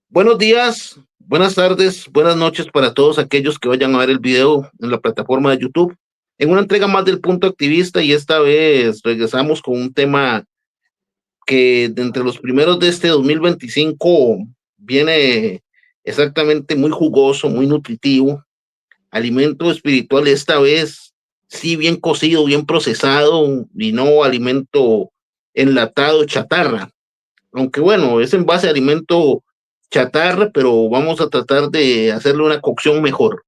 Buenos días, buenas tardes, buenas noches para todos aquellos que vayan a ver el video en la plataforma de YouTube. En una entrega más del Punto Activista y esta vez regresamos con un tema que de entre los primeros de este 2025 viene exactamente muy jugoso, muy nutritivo, alimento espiritual esta vez sí bien cocido, bien procesado y no alimento enlatado, chatarra, aunque bueno, es en base a alimento chatarra, pero vamos a tratar de hacerle una cocción mejor.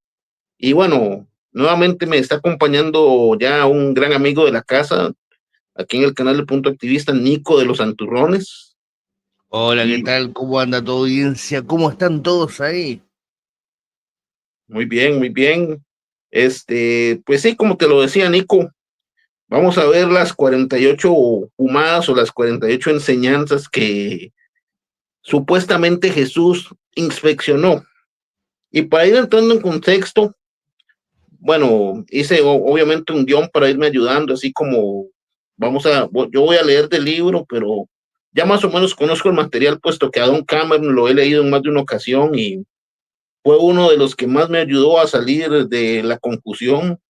Y bueno, nuevamente me está acompañando ya un gran amigo de la casa, aquí en el canal de Punto Activista, Nico de los Santurrones. Hola, ¿qué Y tal? ¿Cómo anda tu audiencia? ¿Cómo están todos ahí? muy bien, muy bien. Pues sí, como te lo decía Nico, vamos a ver las 48 fumadas o las 48 enseñanzas que supuestamente Jesús inspeccionó. Y para ir entrando en contexto, bueno, hice obviamente un guión para irme ayudando, así como yo voy a leer del libro, pero ya más o menos conozco el material, puesto que a Don Cameron lo he leído en más de una ocasión y fue uno de los que más me ayudó a salir de la confusión.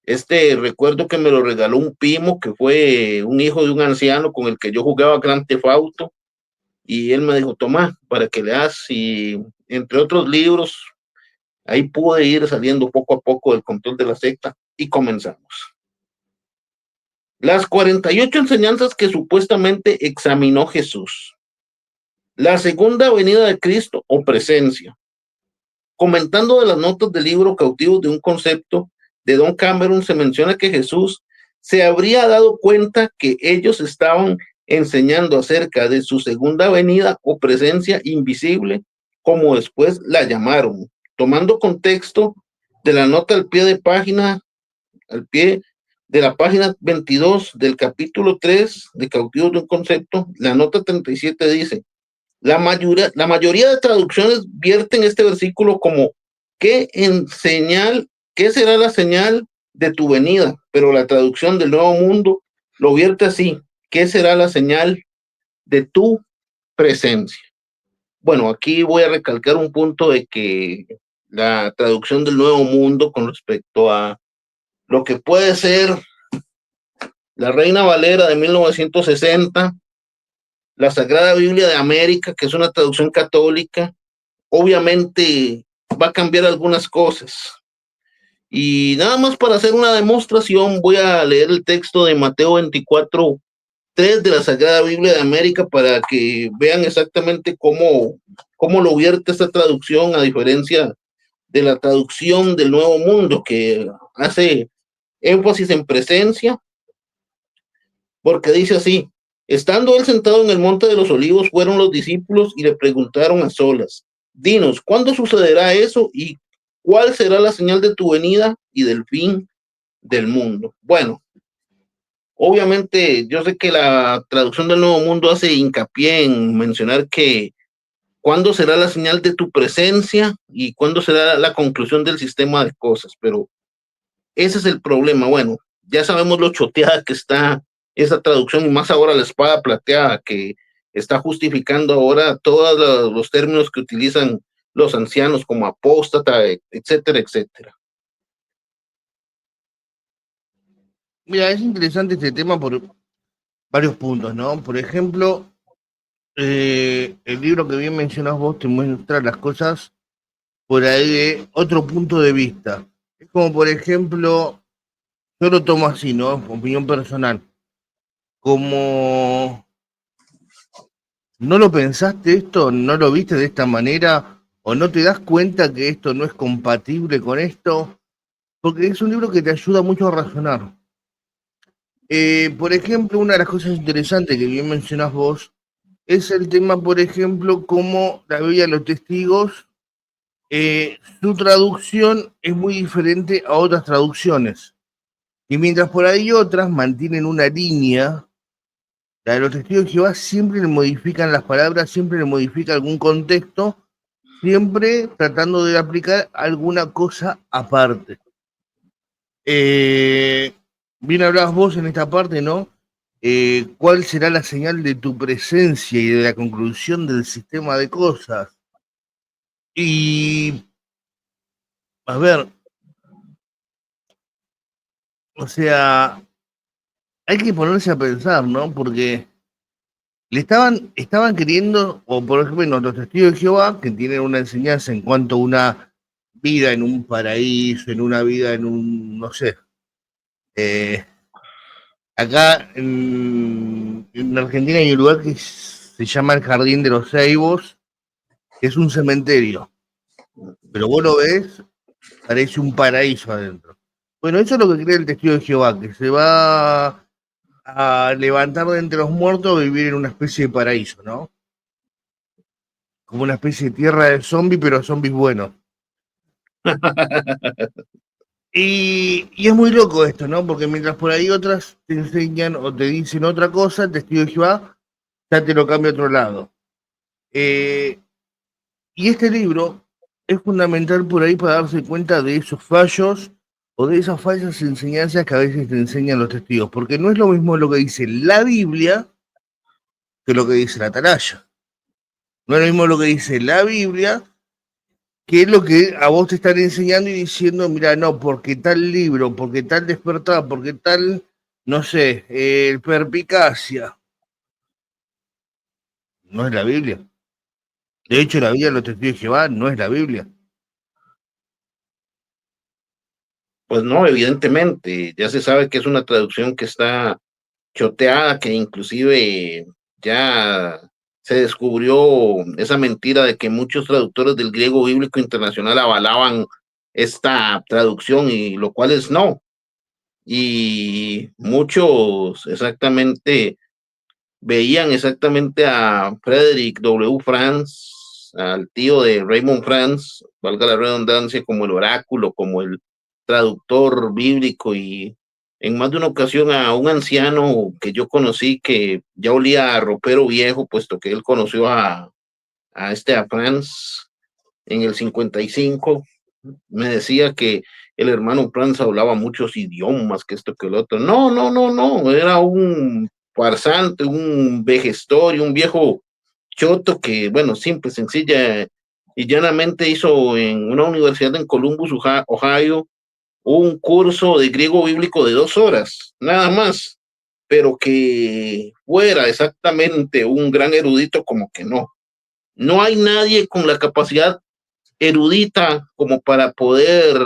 Recuerdo que me lo regaló un primo, que fue un hijo de un anciano con el que yo jugaba Grand Theft Auto, y él me dijo, toma, para que leas, y entre otros libros, ahí pude ir saliendo poco a poco del control de la secta y comenzamos. Las 48 enseñanzas que supuestamente examinó Jesús. La segunda venida de Cristo o presencia. Comentando de las notas del libro Cautivos de un concepto de Don Cameron, se menciona que Jesús se habría dado cuenta que ellos estaban enseñando acerca de su segunda venida o presencia invisible, como después la llamaron, tomando contexto de la nota al pie de la página 22 del capítulo 3 de Cautivos de un concepto, la nota 37 dice, la mayoría de traducciones vierten este versículo como ¿qué en señal, qué será la señal de tu venida? Pero la traducción del Nuevo Mundo lo vierte así, ¿qué será la señal de tu presencia? Bueno, aquí voy a recalcar un punto de que la traducción del Nuevo Mundo con respecto a lo que puede ser la Reina Valera de 1960, la Sagrada Biblia de América, que es una traducción católica, obviamente va a cambiar algunas cosas. Y nada más para hacer una demostración, voy a leer el texto de Mateo 24, 3 de la Sagrada Biblia de América para que vean exactamente cómo lo vierte esta traducción, a diferencia de la traducción del Nuevo Mundo, que hace énfasis en presencia, porque dice así, estando él sentado en el monte de los olivos, fueron los discípulos y le preguntaron a solas, dinos, ¿cuándo sucederá eso y cuál será la señal de tu venida y del fin del mundo? Bueno, obviamente yo sé que la traducción del Nuevo Mundo hace hincapié en mencionar que cuándo será la señal de tu presencia y cuándo será la conclusión del sistema de cosas, pero ese es el problema. Bueno, ya sabemos lo choteada que está esa traducción y más ahora la espada plateada que está justificando ahora todos los términos que utilizan los ancianos como apóstata, etcétera, etcétera. Mira, es interesante este tema por varios puntos, ¿no? Por ejemplo, el libro que bien mencionás vos te muestra las cosas por ahí de otro punto de vista. Es como, por ejemplo, yo lo tomo así, ¿no? Opinión personal. Como no lo pensaste esto, no lo viste de esta manera, o no te das cuenta que esto no es compatible con esto, porque es un libro que te ayuda mucho a razonar. Por ejemplo, una de las cosas interesantes que bien mencionás vos es el tema, por ejemplo, cómo la Biblia de los Testigos, su traducción es muy diferente a otras traducciones. Y mientras por ahí otras mantienen una línea, la de los Testigos de Jehová siempre le modifican las palabras, siempre le modifica algún contexto, siempre tratando de aplicar alguna cosa aparte. Eh, Bien hablabas vos en esta parte, ¿no? ¿Cuál será la señal de tu presencia y de la conclusión del sistema de cosas? Y, a ver, o sea, hay que ponerse a pensar, ¿no? Porque estaban queriendo, o por ejemplo, los testigos de Jehová, que tienen una enseñanza en cuanto a una vida en un paraíso, en una vida en un, no sé, eh, acá en Argentina hay un lugar que se llama el Jardín de los Ceibos, que es un cementerio, pero vos lo ves, parece un paraíso adentro. Bueno, eso es lo que cree el testigo de Jehová, que se va a levantar de entre los muertos a vivir en una especie de paraíso, ¿no? Como una especie de tierra de zombies, pero zombies buenos. Y es muy loco esto, ¿no? Porque mientras por ahí otras te enseñan o te dicen otra cosa, el testigo de Jehová ya te lo cambia a otro lado. Eh, y este libro es fundamental por ahí para darse cuenta de esos fallos o de esas falsas enseñanzas que a veces te enseñan los testigos, porque no es lo mismo lo que dice la Biblia que lo que dice la Atalaya. No es lo mismo lo que dice la Biblia que es lo que a vos te están enseñando y diciendo, mira, no, porque tal libro, porque tal despertar, porque tal, no sé, perpicacia. No es la Biblia. De hecho, la Biblia de los testigos de Jehová no es la Biblia. Pues no, evidentemente, ya se sabe que es una traducción que está choteada, que inclusive ya se descubrió esa mentira de que muchos traductores del griego bíblico internacional avalaban esta traducción, y lo cual es no. Y muchos exactamente veían exactamente a Frederick W. Franz, al tío de Raymond Franz, valga la redundancia, como el oráculo, como el traductor bíblico, y en más de una ocasión a un anciano que yo conocí que ya olía a ropero viejo, puesto que él conoció a Franz en el 55, me decía que el hermano Franz hablaba muchos idiomas, que esto, que el otro. No, no, no, no, era un farsante, un vejestorio, un viejo choto que, bueno, simple, sencilla y llanamente hizo en una universidad en Columbus, Ohio, un curso de griego bíblico de 2 horas, nada más, pero que fuera exactamente un gran erudito, como que no. No hay nadie con la capacidad erudita como para poder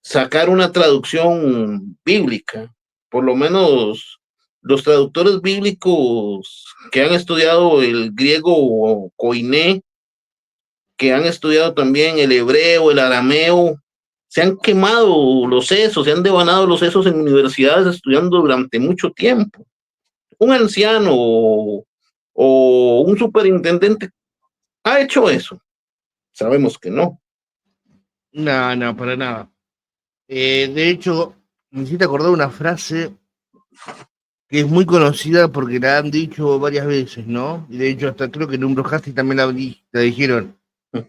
sacar una traducción bíblica. Por lo menos los traductores bíblicos que han estudiado el griego koiné, que han estudiado también el hebreo, el arameo, se han quemado los sesos, se han devanado los sesos en universidades estudiando durante mucho tiempo. Un anciano o un superintendente ha hecho eso. Sabemos que no. No, no, para nada. De hecho, me hiciste acordar una frase que es muy conocida porque la han dicho varias veces, ¿no? Y de hecho, hasta creo que en un broadcasting también la dijeron.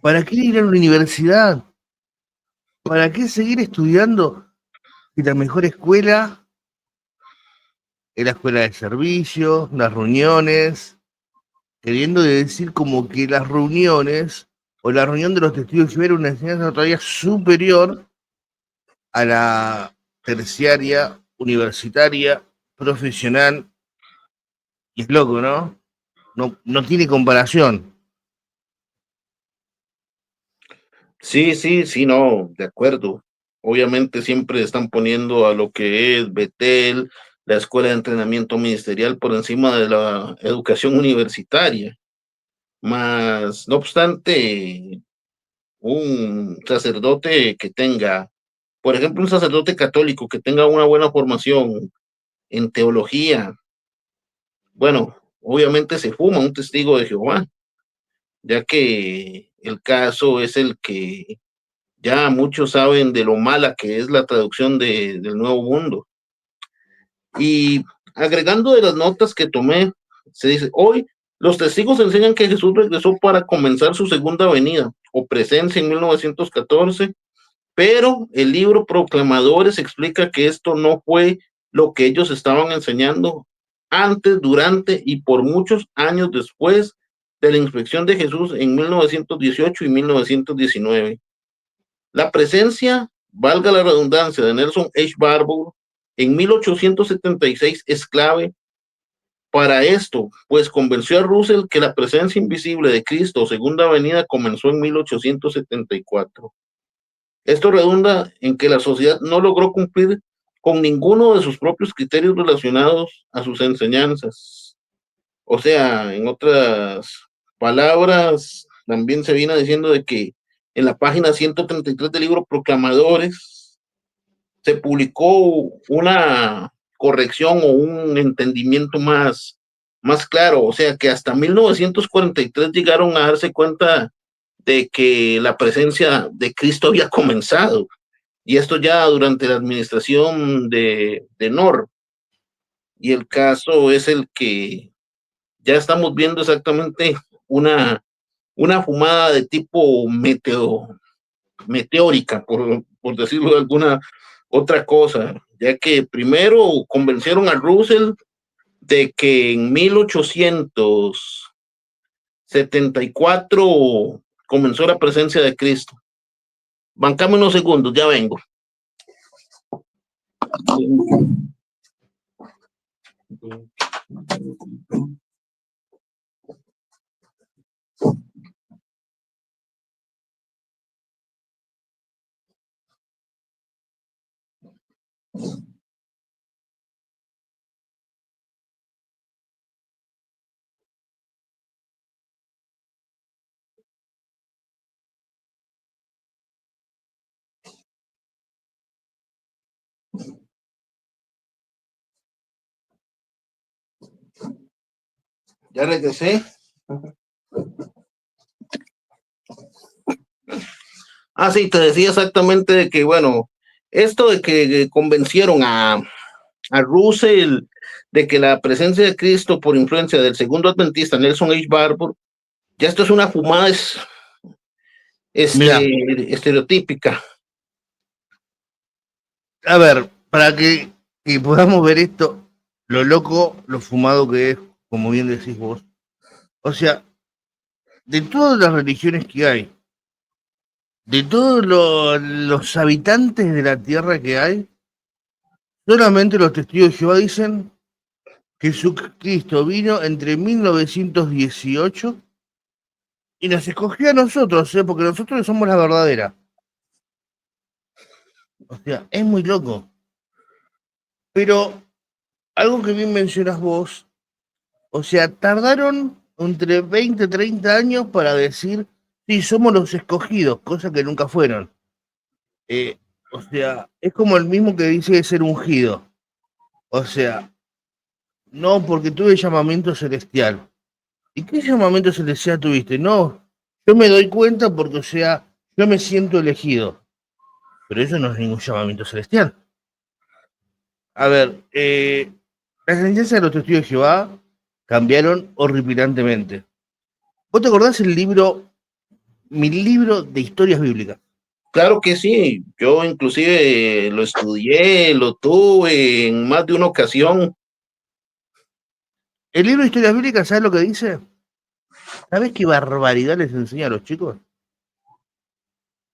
¿Para qué ir a la universidad? ¿Para qué seguir estudiando si la mejor escuela es la escuela de servicio, las reuniones? Queriendo decir como que las reuniones o la reunión de los testigos de Jehová era una enseñanza todavía superior a la terciaria, universitaria, profesional, y es loco, ¿no? No, no tiene comparación. Sí, sí, sí, no, de acuerdo. Obviamente siempre están poniendo a lo que es Betel, la Escuela de Entrenamiento Ministerial, por encima de la educación universitaria. Más, no obstante, un sacerdote que tenga, por ejemplo, un sacerdote católico que tenga una buena formación en teología, bueno, obviamente se fuma un testigo de Jehová, ya que el caso es el que ya muchos saben de lo mala que es la traducción del Nuevo Mundo. Y agregando de las notas que tomé, se dice, hoy los testigos enseñan que Jesús regresó para comenzar su segunda venida o presencia en 1914, pero el libro Proclamadores explica que esto no fue lo que ellos estaban enseñando antes, durante y por muchos años después de la inspección de Jesús en 1918 y 1919. La presencia, valga la redundancia, de Nelson H. Barbour en 1876 es clave para esto, pues convenció a Russell que la presencia invisible de Cristo o segunda venida comenzó en 1874. Esto redunda en que la sociedad no logró cumplir con ninguno de sus propios criterios relacionados a sus enseñanzas. O sea, en otras palabras, también se viene diciendo de que en la página 133 del libro Proclamadores se publicó una corrección o un entendimiento más claro. O sea, que hasta 1943 llegaron a darse cuenta de que la presencia de Cristo había comenzado. Y esto ya durante la administración de Nor. Y el caso es el que ya estamos viendo exactamente una fumada de tipo meteórica, por decirlo de alguna otra cosa, ya que primero convencieron a Russell de que en 1874 comenzó la presencia de Cristo. Bancame unos segundos, ya vengo. Ya regresé. Ah, sí, te decía exactamente de que, bueno, esto de que convencieron a Russell de que la presencia de Cristo por influencia del segundo adventista Nelson H. Barbour, ya esto es una fumada Mira, estereotípica. a ver, para que podamos ver esto, lo loco, lo fumado que es, como bien decís vos. O sea, de todas las religiones que hay, de todos los habitantes de la tierra que hay, solamente los testigos de Jehová dicen que Jesucristo vino entre 1918 y nos escogió a nosotros, porque nosotros somos la verdadera. O sea, es muy loco. Pero algo que bien mencionas vos, o sea, tardaron entre 20 y 30 años para decir, sí, somos los escogidos, cosa que nunca fueron. O sea, es como el mismo que dice de ser ungido. O sea, no, porque tuve llamamiento celestial. ¿Y qué llamamiento celestial tuviste? No, yo me doy cuenta porque, o sea, yo me siento elegido. Pero eso no es ningún llamamiento celestial. A ver, las enseñanzas de los testigos de Jehová cambiaron horripilantemente. ¿Vos te acordás mi libro de historias bíblicas? Claro que sí, yo inclusive lo estudié, lo tuve en más de una ocasión. El libro de historias bíblicas, ¿sabes lo que dice? ¿Sabes qué barbaridad les enseña a los chicos?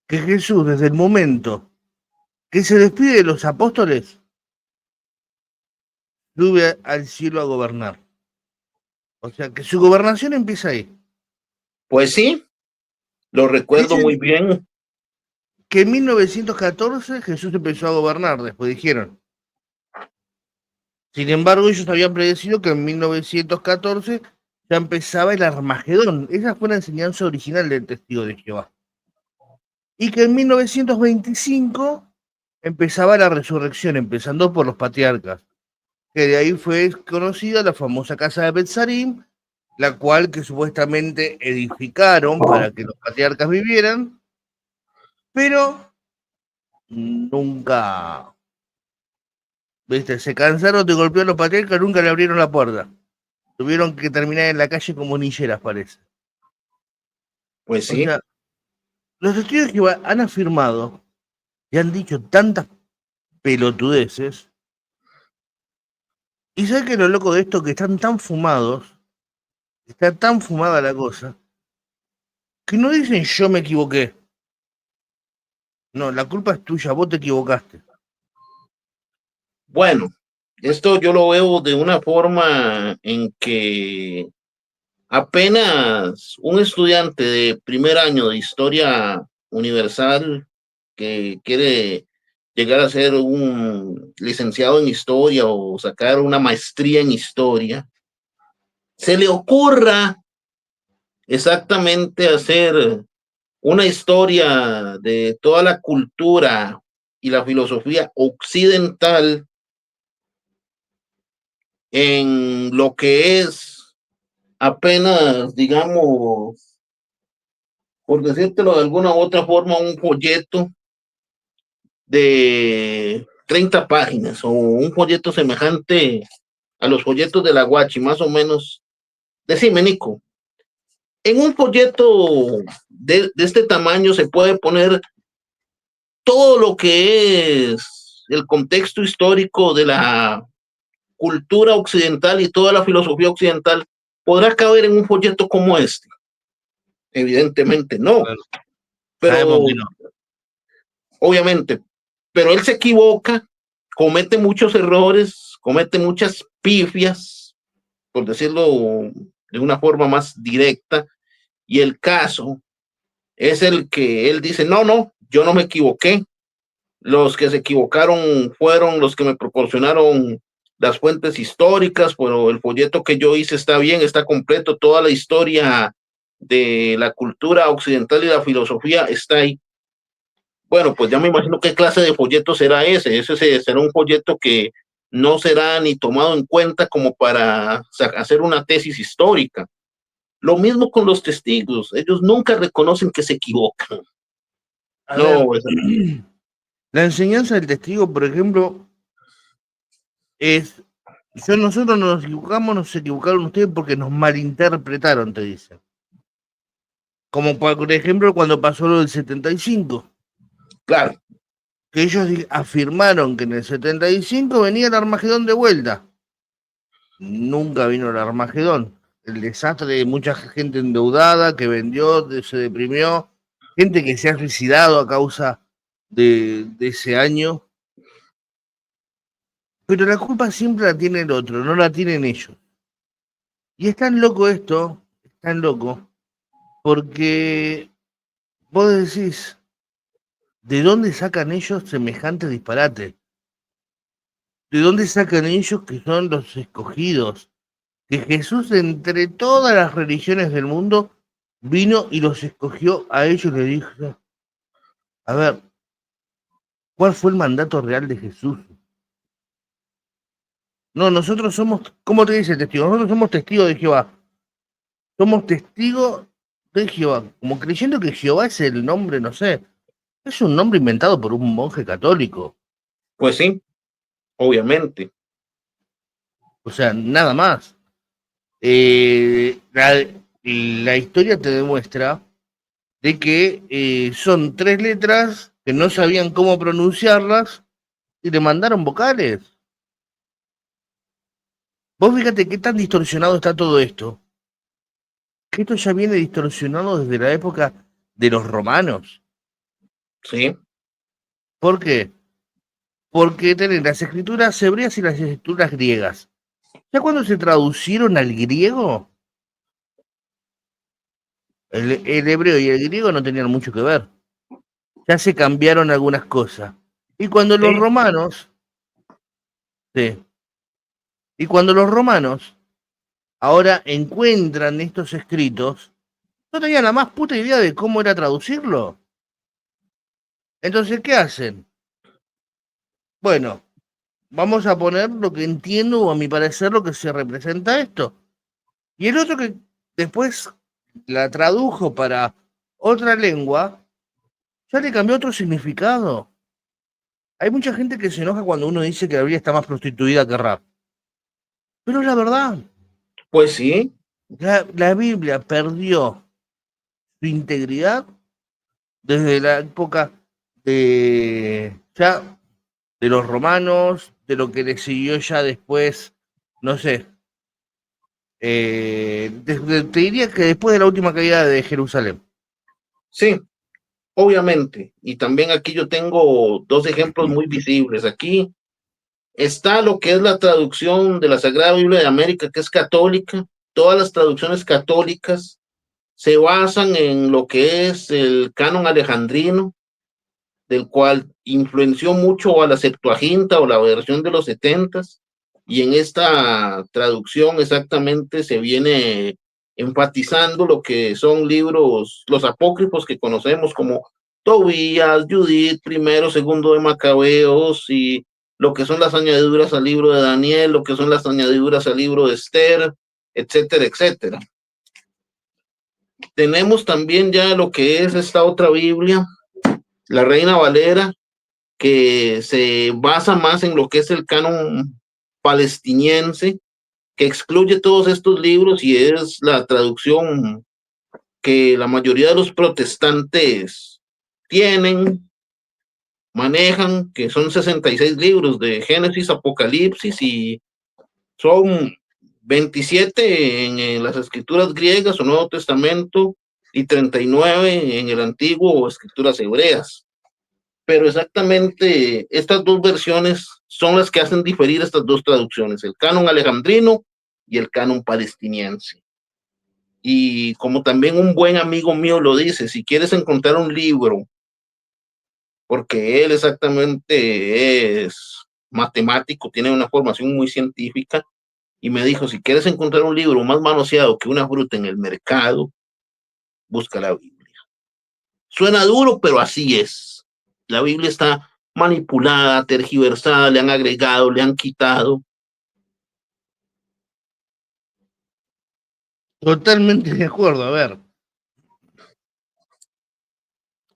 Que Jesús, desde el momento que se despide de los apóstoles, sube al cielo a gobernar. O sea, que su gobernación empieza ahí. Pues sí, lo recuerdo muy Dicen bien. que en 1914 Jesús empezó a gobernar, después dijeron. Sin embargo, ellos habían predecido que en 1914 ya empezaba el Armagedón. Esa fue la enseñanza original del testigo de Jehová. Y que en 1925 empezaba la resurrección, empezando por los patriarcas, que de ahí fue conocida la famosa casa de Betzarim, la cual que supuestamente edificaron para que los patriarcas vivieran, pero nunca, ¿viste? Se cansaron de golpear a los patriarcas, nunca le abrieron la puerta. Tuvieron que terminar en la calle como niñeras, parece. Pues O sí, sea, los testigos de Jehová han afirmado y han dicho tantas pelotudeces. ¿Y sabes qué es lo loco de esto? Que están tan fumados está tan fumada la cosa que no dicen yo me equivoqué. No, la culpa es tuya, vos te equivocaste. Bueno, esto yo lo veo de una forma en que apenas un estudiante de primer año de historia universal que quiere llegar a ser un licenciado en historia o sacar una maestría en historia, se le ocurra exactamente hacer una historia de toda la cultura y la filosofía occidental en lo que es apenas, digamos, por decírtelo de alguna u otra forma, un folleto de 30 páginas o un folleto semejante a los folletos de la Guachi, más o menos. Decime, Nico, en un folleto de este tamaño se puede poner todo lo que es el contexto histórico de la cultura occidental y toda la filosofía occidental. ¿Podrá caber en un folleto como este? Evidentemente no, Claro, sabemos pero que no. obviamente, pero él se equivoca, comete muchos errores, comete muchas pifias, por decirlo de una forma más directa, y el caso es el que él dice, no, no, yo no me equivoqué, los que se equivocaron fueron los que me proporcionaron las fuentes históricas, pero el folleto que yo hice está bien, está completo, toda la historia de la cultura occidental y la filosofía está ahí. Bueno, pues ya me imagino qué clase de folleto será ese. Ese será un folleto que no será ni tomado en cuenta como para hacer una tesis histórica. Lo mismo con los testigos. Ellos nunca reconocen que se equivocan. A ver, No, la enseñanza del testigo, por ejemplo, es, nosotros nos equivocamos, nos equivocaron ustedes porque nos malinterpretaron, te dicen. Como por ejemplo cuando pasó lo del 75, claro, que ellos afirmaron que en el 75 venía el Armagedón de vuelta. Nunca vino el Armagedón. El desastre de mucha gente endeudada que vendió, se deprimió, gente que se ha suicidado a causa de ese año. Pero la culpa siempre la tiene el otro, no la tienen ellos. Y es tan loco esto, es tan loco, porque vos decís, ¿de dónde sacan ellos semejante disparate? ¿De dónde sacan ellos que son los escogidos? Que Jesús entre todas las religiones del mundo vino y los escogió a ellos y les dijo, a ver, ¿cuál fue el mandato real de Jesús? No, nosotros somos, ¿cómo te dice el testigo? Nosotros somos testigos de Jehová. Somos testigos de Jehová, como creyendo que Jehová es el nombre, no sé, es un nombre inventado por un monje católico. pues sí, obviamente. O sea, nada más. La historia te demuestra de que son tres letras que no sabían cómo pronunciarlas y le mandaron vocales. Vos fíjate qué tan distorsionado está todo esto. Que esto ya viene distorsionado desde la época de los romanos. Sí, ¿Por qué? Porque tenés las escrituras hebreas y las escrituras griegas. Ya cuando se traducieron al griego, el hebreo y el griego no tenían mucho que ver. Ya se cambiaron algunas cosas. Y cuando los sí, romanos, sí, y cuando los romanos ahora encuentran estos escritos, no tenían la más puta idea de cómo era traducirlo. Entonces, ¿qué hacen? Bueno, vamos a poner lo que entiendo o a mi parecer lo que se representa esto. Y el otro que después la tradujo para otra lengua, ya le cambió otro significado. Hay mucha gente que se enoja cuando uno dice que la Biblia está más prostituida que rap. Pero es la verdad. pues sí, La Biblia perdió su integridad desde la época de ya de los romanos, de lo que le siguió ya después, no sé, Te diría que después de la última caída de Jerusalén. Sí, obviamente. Y también aquí yo tengo dos ejemplos muy visibles. Aquí está lo que es la traducción de la Sagrada Biblia de América, que es católica. Todas las traducciones católicas se basan en lo que es el canon alejandrino, del cual influenció mucho a la Septuaginta o la versión de los setentas, y en esta traducción exactamente se viene enfatizando lo que son libros, los apócrifos que conocemos como Tobías, Judith, primero, segundo de Macabeos, y lo que son las añadiduras al libro de Daniel, lo que son las añadiduras al libro de Esther, etcétera, etcétera. Tenemos también ya lo que es esta otra Biblia, la Reina Valera, que se basa más en lo que es el canon palestiniense, que excluye todos estos libros y es la traducción que la mayoría de los protestantes tienen, manejan, que son 66 libros de Génesis, Apocalipsis, y son 27 en las escrituras griegas o Nuevo Testamento y 39 en el Antiguo o escrituras hebreas. Pero exactamente estas dos versiones son las que hacen diferir estas dos traducciones, el canon alejandrino y el canon palestiniense. Y como también un buen amigo mío lo dice, si quieres encontrar un libro, porque él exactamente es matemático, tiene una formación muy científica, y me dijo, si quieres encontrar un libro más manoseado que una fruta en el mercado, busca la Biblia. Suena duro, pero así es. La Biblia está manipulada, tergiversada, le han agregado, le han quitado. Totalmente de acuerdo, a ver.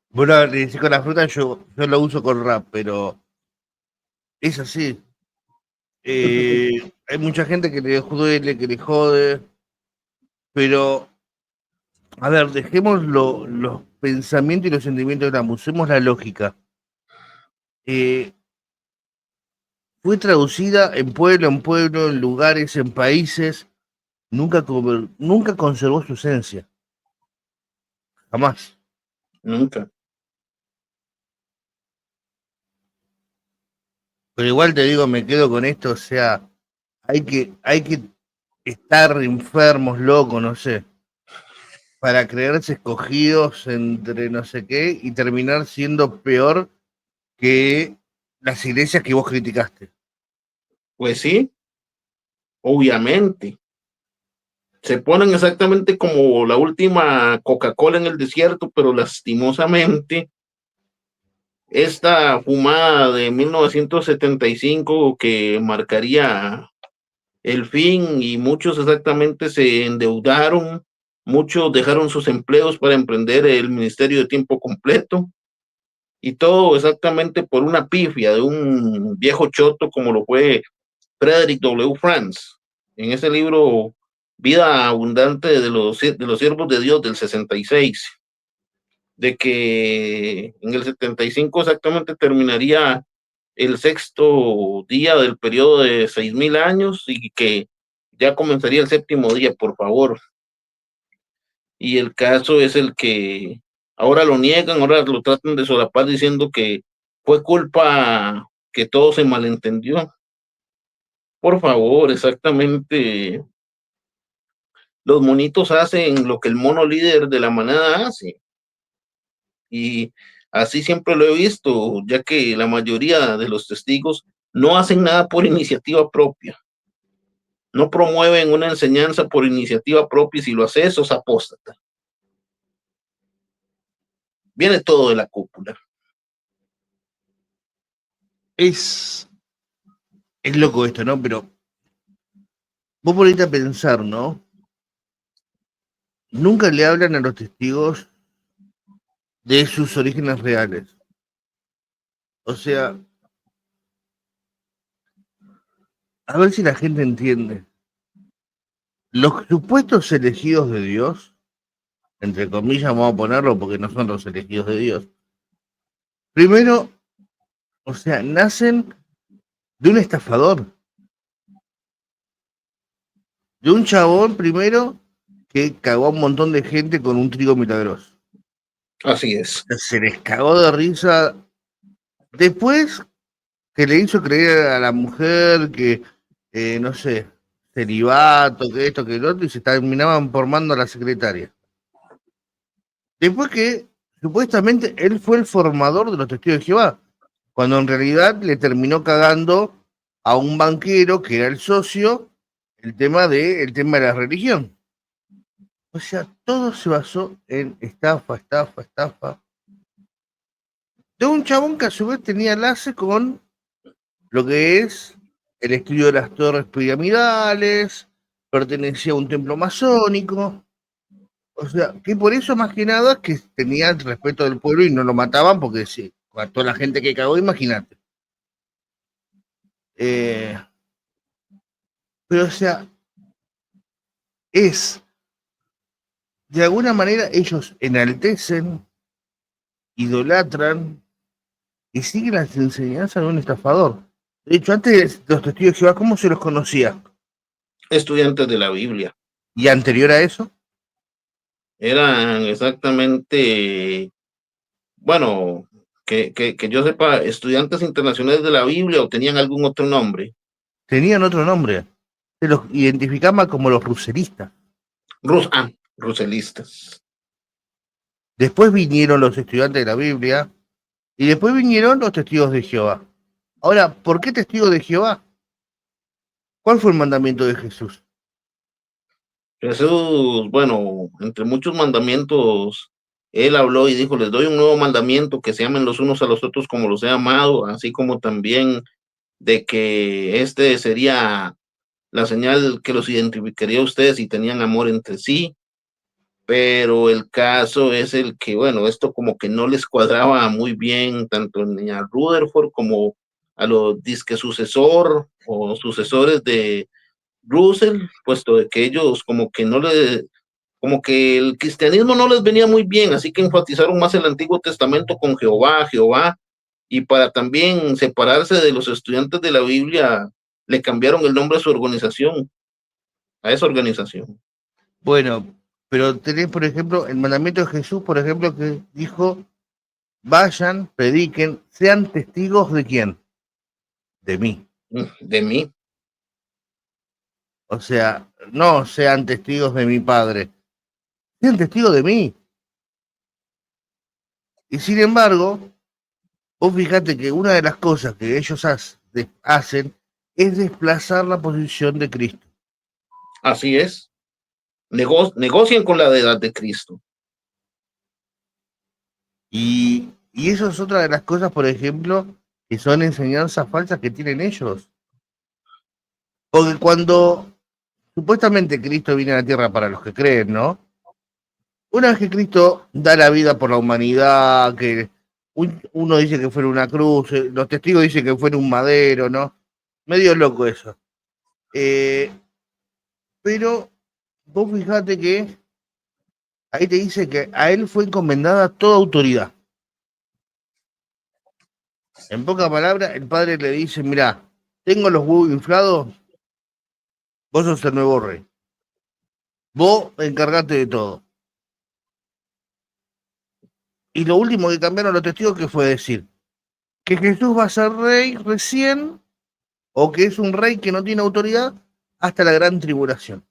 Bueno, si con la fruta yo lo uso con rap, pero es así. Hay mucha gente que le duele, que le jode, pero a ver, dejemos los pensamientos y los sentimientos de ambos, usemos la lógica. Eh, Fue traducida en pueblo, en lugares, en países, nunca conservó su esencia, jamás. Nunca. Pero igual te digo, me quedo con esto, o sea, hay que estar enfermos, locos, no sé, para creerse escogidos entre no sé qué y terminar siendo peor que las iglesias que vos criticaste. Pues sí, obviamente. Se ponen exactamente como la última Coca-Cola en el desierto, pero lastimosamente, esta fumada de 1975 que marcaría el fin y muchos exactamente se endeudaron, muchos dejaron sus empleos para emprender el ministerio de tiempo completo y todo exactamente por una pifia de un viejo choto como lo fue Frederick W. France en ese libro Vida Abundante de los Siervos de Dios del 66, de que en el 75 exactamente terminaría el sexto día del periodo de 6.000 años y que ya comenzaría el séptimo día, por favor. Y el caso es el que ahora lo niegan, ahora lo tratan de solapar diciendo que fue culpa que todo se malentendió. Por favor, exactamente. Los monitos hacen lo que el mono líder de la manada hace. Y así siempre lo he visto, ya que la mayoría de los testigos no hacen nada por iniciativa propia. No promueven una enseñanza por iniciativa propia y si lo hace eso es apóstata. Viene todo de la cúpula. Es, es loco esto, ¿no? Pero vos ponete a pensar, ¿no? Nunca le hablan a los testigos de sus orígenes reales. O sea, a ver si la gente entiende. Los supuestos elegidos de Dios, entre comillas vamos a ponerlo porque no son los elegidos de Dios, primero, o sea, nacen de un estafador, De un chabón primero que cagó a un montón de gente con un trigo milagroso. Así es. Se les cagó de risa. Después que le hizo creer a la mujer que, no sé, celibato, que esto, que el otro, y se terminaban formando a la secretaria. Después que supuestamente él fue el formador de los testigos de Jehová, cuando en realidad le terminó cagando a un banquero que era el socio el tema de la religión. O sea, todo se basó en estafa, estafa, estafa. De un chabón que a su vez tenía enlace con lo que es el estudio de las torres piramidales, pertenecía a un templo masónico. O sea, que por eso más que nada que tenía el respeto del pueblo y no lo mataban porque sí, a toda la gente que cagó, imagínate. Eh, pero o sea, es, de alguna manera ellos enaltecen, idolatran y siguen las enseñanzas de un estafador. De hecho, antes los testigos de Jehová, ¿cómo se los conocía? Estudiantes de la Biblia. Y anterior a eso, Eran exactamente, bueno, que yo sepa, estudiantes internacionales de la Biblia o tenían algún otro nombre. tenían otro nombre. Se los identificaban como los ruselistas. Ruselistas. Después vinieron los estudiantes de la Biblia y después vinieron los testigos de Jehová. Ahora, ¿por qué testigos de Jehová? ¿Cuál fue el mandamiento de Jesús? Jesús, bueno, entre muchos mandamientos, él habló y dijo, les doy un nuevo mandamiento, que se amen los unos a los otros como los he amado, así como también de que este sería la señal que los identificaría a ustedes si tenían amor entre sí. Pero el caso es el que, bueno, esto como que no les cuadraba muy bien tanto ni a Rutherford como a los disque sucesor o sucesores de Russell, puesto de que ellos como que no le, como que el cristianismo no les venía muy bien, así que enfatizaron más el Antiguo Testamento con Jehová, Jehová, y para también separarse de los estudiantes de la Biblia, le cambiaron el nombre a su organización, a esa organización. Bueno, pero tenés, por ejemplo, el mandamiento de Jesús, por ejemplo, que dijo, vayan, prediquen, sean testigos de quién? De mí. De mí. O sea, no sean testigos de mi Padre, sean testigos de mí. Y sin embargo, vos fijate que una de las cosas que ellos hacen es desplazar la posición de Cristo. Así es. Negocian con la deidad de Cristo. Y eso es otra de las cosas, por ejemplo, que son enseñanzas falsas que tienen ellos. Porque cuando supuestamente Cristo viene a la tierra para los que creen, ¿no? Una vez que Cristo da la vida por la humanidad, que uno dice que fue en una cruz, los testigos dicen que fue en un madero, ¿no? Medio loco eso. Eh, pero vos fijate que ahí te dice que a él fue encomendada toda autoridad. En pocas palabras, el padre le dice, mirá, tengo los huevos inflados, vos sos el nuevo rey. Vos encargate de todo. Y lo último que cambiaron los testigos que fue decir que Jesús va a ser rey recién o que es un rey que no tiene autoridad hasta la gran tribulación.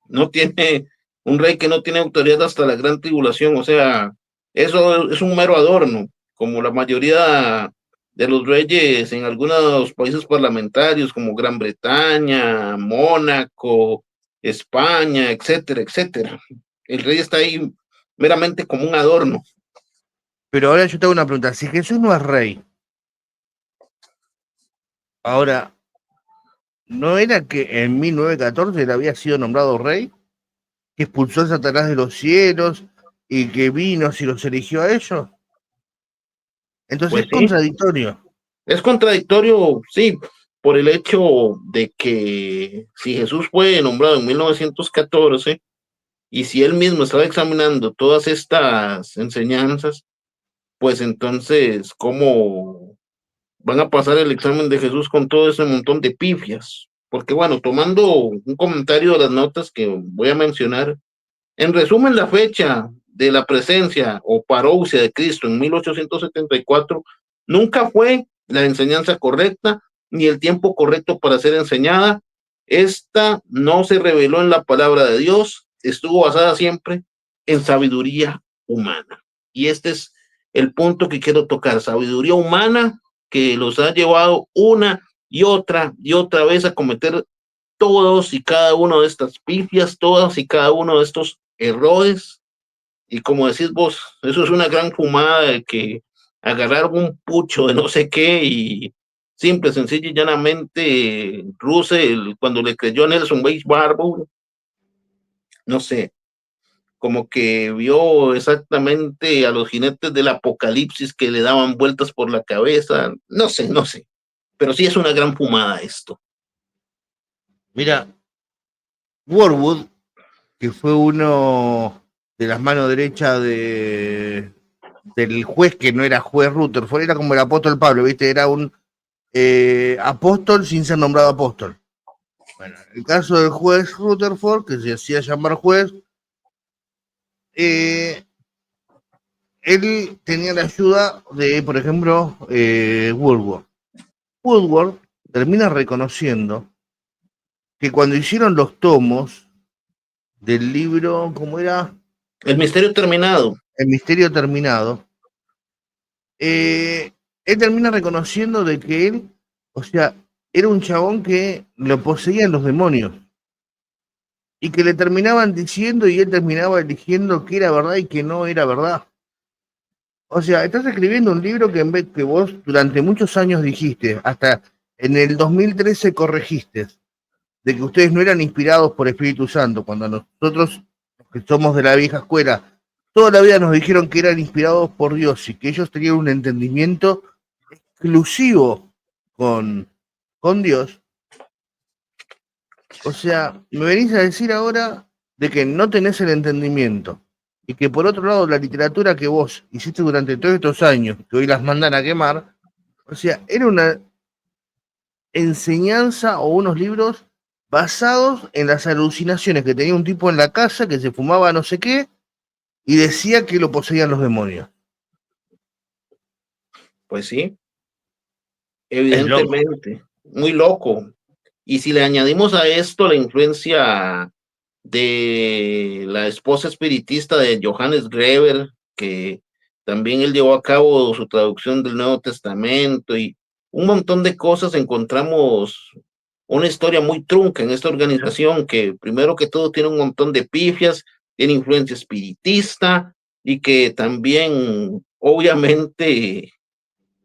No tiene un rey que no tiene autoridad hasta la gran tribulación. O sea, eso es un mero adorno, como la mayoría de los reyes en algunos países parlamentarios como Gran Bretaña, Mónaco, España, etcétera, etcétera. El rey está ahí meramente como un adorno. Pero ahora yo te hago una pregunta, si Jesús no es rey, ahora, ¿no era que en 1914 él había sido nombrado rey? Que expulsó a Satanás de los cielos y que vino y los eligió a ellos. Entonces Pues es sí, contradictorio. es contradictorio, sí, por el hecho de que si Jesús fue nombrado en 1914 y si él mismo estaba examinando todas estas enseñanzas, pues entonces, ¿cómo van a pasar el examen de Jesús con todo ese montón de pifias? porque bueno, tomando un comentario de las notas que voy a mencionar, en resumen, la fecha de la presencia o parousia de Cristo en 1874 nunca fue la enseñanza correcta ni el tiempo correcto para ser enseñada. Esta no se reveló en la palabra de Dios, estuvo basada siempre en sabiduría humana. Y este es el punto que quiero tocar, sabiduría humana que los ha llevado una y otra vez a cometer todos y cada uno de estas pifias, todos y cada uno de estos errores. Y como decís vos, eso es una gran fumada de que agarrar un pucho de no sé qué y simple, sencillo y llanamente Russell, cuando le creyó a Nelson Bates Barbour, no sé, como que vio exactamente a los jinetes del apocalipsis que le daban vueltas por la cabeza, no sé, no sé, pero sí es una gran fumada esto. Mira, Warwood, que fue uno de las manos derechas del juez que no era juez Rutherford, era como el apóstol Pablo, ¿viste? Era un apóstol sin ser nombrado apóstol. Bueno, el caso del juez Rutherford, que se hacía llamar juez, él tenía la ayuda de, por ejemplo, Woodward. Woodward termina reconociendo que cuando hicieron los tomos del libro, ¿cómo era? El misterio terminado. El misterio terminado, él termina reconociendo de que él, o sea, era un chabón que lo poseían los demonios y que le terminaban diciendo y él terminaba eligiendo qué era verdad y qué no era verdad. O sea, estás escribiendo un libro que en vez que vos durante muchos años dijiste, hasta en el 2013 corregiste, de que ustedes no eran inspirados por Espíritu Santo, cuando nosotros, que somos de la vieja escuela, toda la vida nos dijeron que eran inspirados por Dios y que ellos tenían un entendimiento exclusivo con, con Dios. O sea, me venís a decir ahora de que no tenés el entendimiento y que por otro lado la literatura que vos hiciste durante todos estos años, que hoy las mandan a quemar, o sea, era una enseñanza o unos libros basados en las alucinaciones que tenía un tipo en la casa que se fumaba no sé qué y decía que lo poseían los demonios. Pues sí, Es loco. evidentemente, muy loco. Y si le añadimos a esto la influencia de la esposa espiritista de Johannes Greber, que también él llevó a cabo su traducción del Nuevo Testamento y un montón de cosas, encontramos una historia muy trunca en esta organización que primero que todo tiene un montón de pifias, tiene influencia espiritista y que también obviamente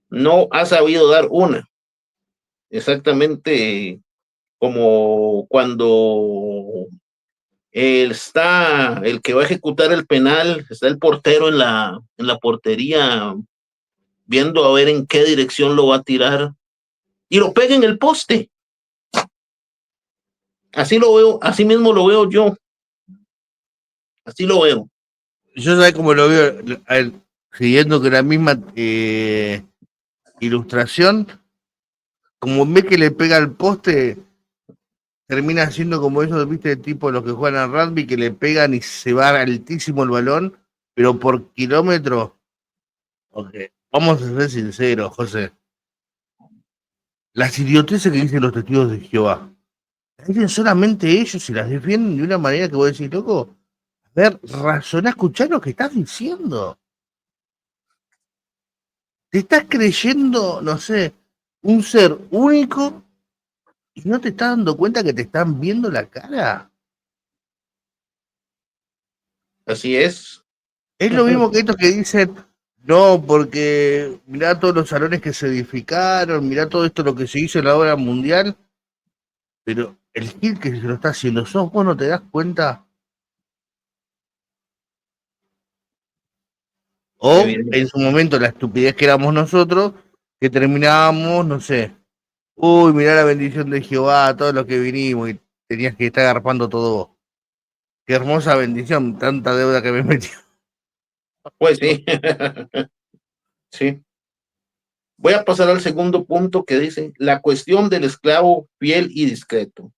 no ha sabido dar una. Exactamente como cuando está el que va a ejecutar el penal, está el portero en la portería viendo a ver en qué dirección lo va a tirar y lo pega en el poste. Así lo veo, así mismo lo veo yo, así lo veo. Yo sabes cómo lo veo, siguiendo con la misma ilustración, como ve que le pega al poste, termina siendo como esos, viste, el tipo de los que juegan al rugby, que le pegan y se va altísimo el balón, pero por kilómetro. Okay. Vamos a ser sinceros, José. Las idioteces que dicen los testigos de Jehová, las dicen solamente ellos y las defienden de una manera que vos decís, loco, a ver, razoná, escuchá lo que estás diciendo. Te estás creyendo, no sé, un ser único y no te estás dando cuenta que te están viendo la cara. Así es. Es lo mismo que estos que dicen, no, porque mirá todos los salones que se edificaron, mirá todo esto lo que se hizo en la obra mundial, pero el gil que se lo está haciendo, sos vos, no te das cuenta. O Evidente. en su momento la estupidez que éramos nosotros, que terminábamos, no sé, uy, mirá la bendición de Jehová, todo lo que vinimos y tenías que estar agarpando todo vos. Qué hermosa bendición, tanta deuda que me metió. Pues sí, sí. Voy a pasar al segundo punto que dice la cuestión del esclavo fiel y discreto.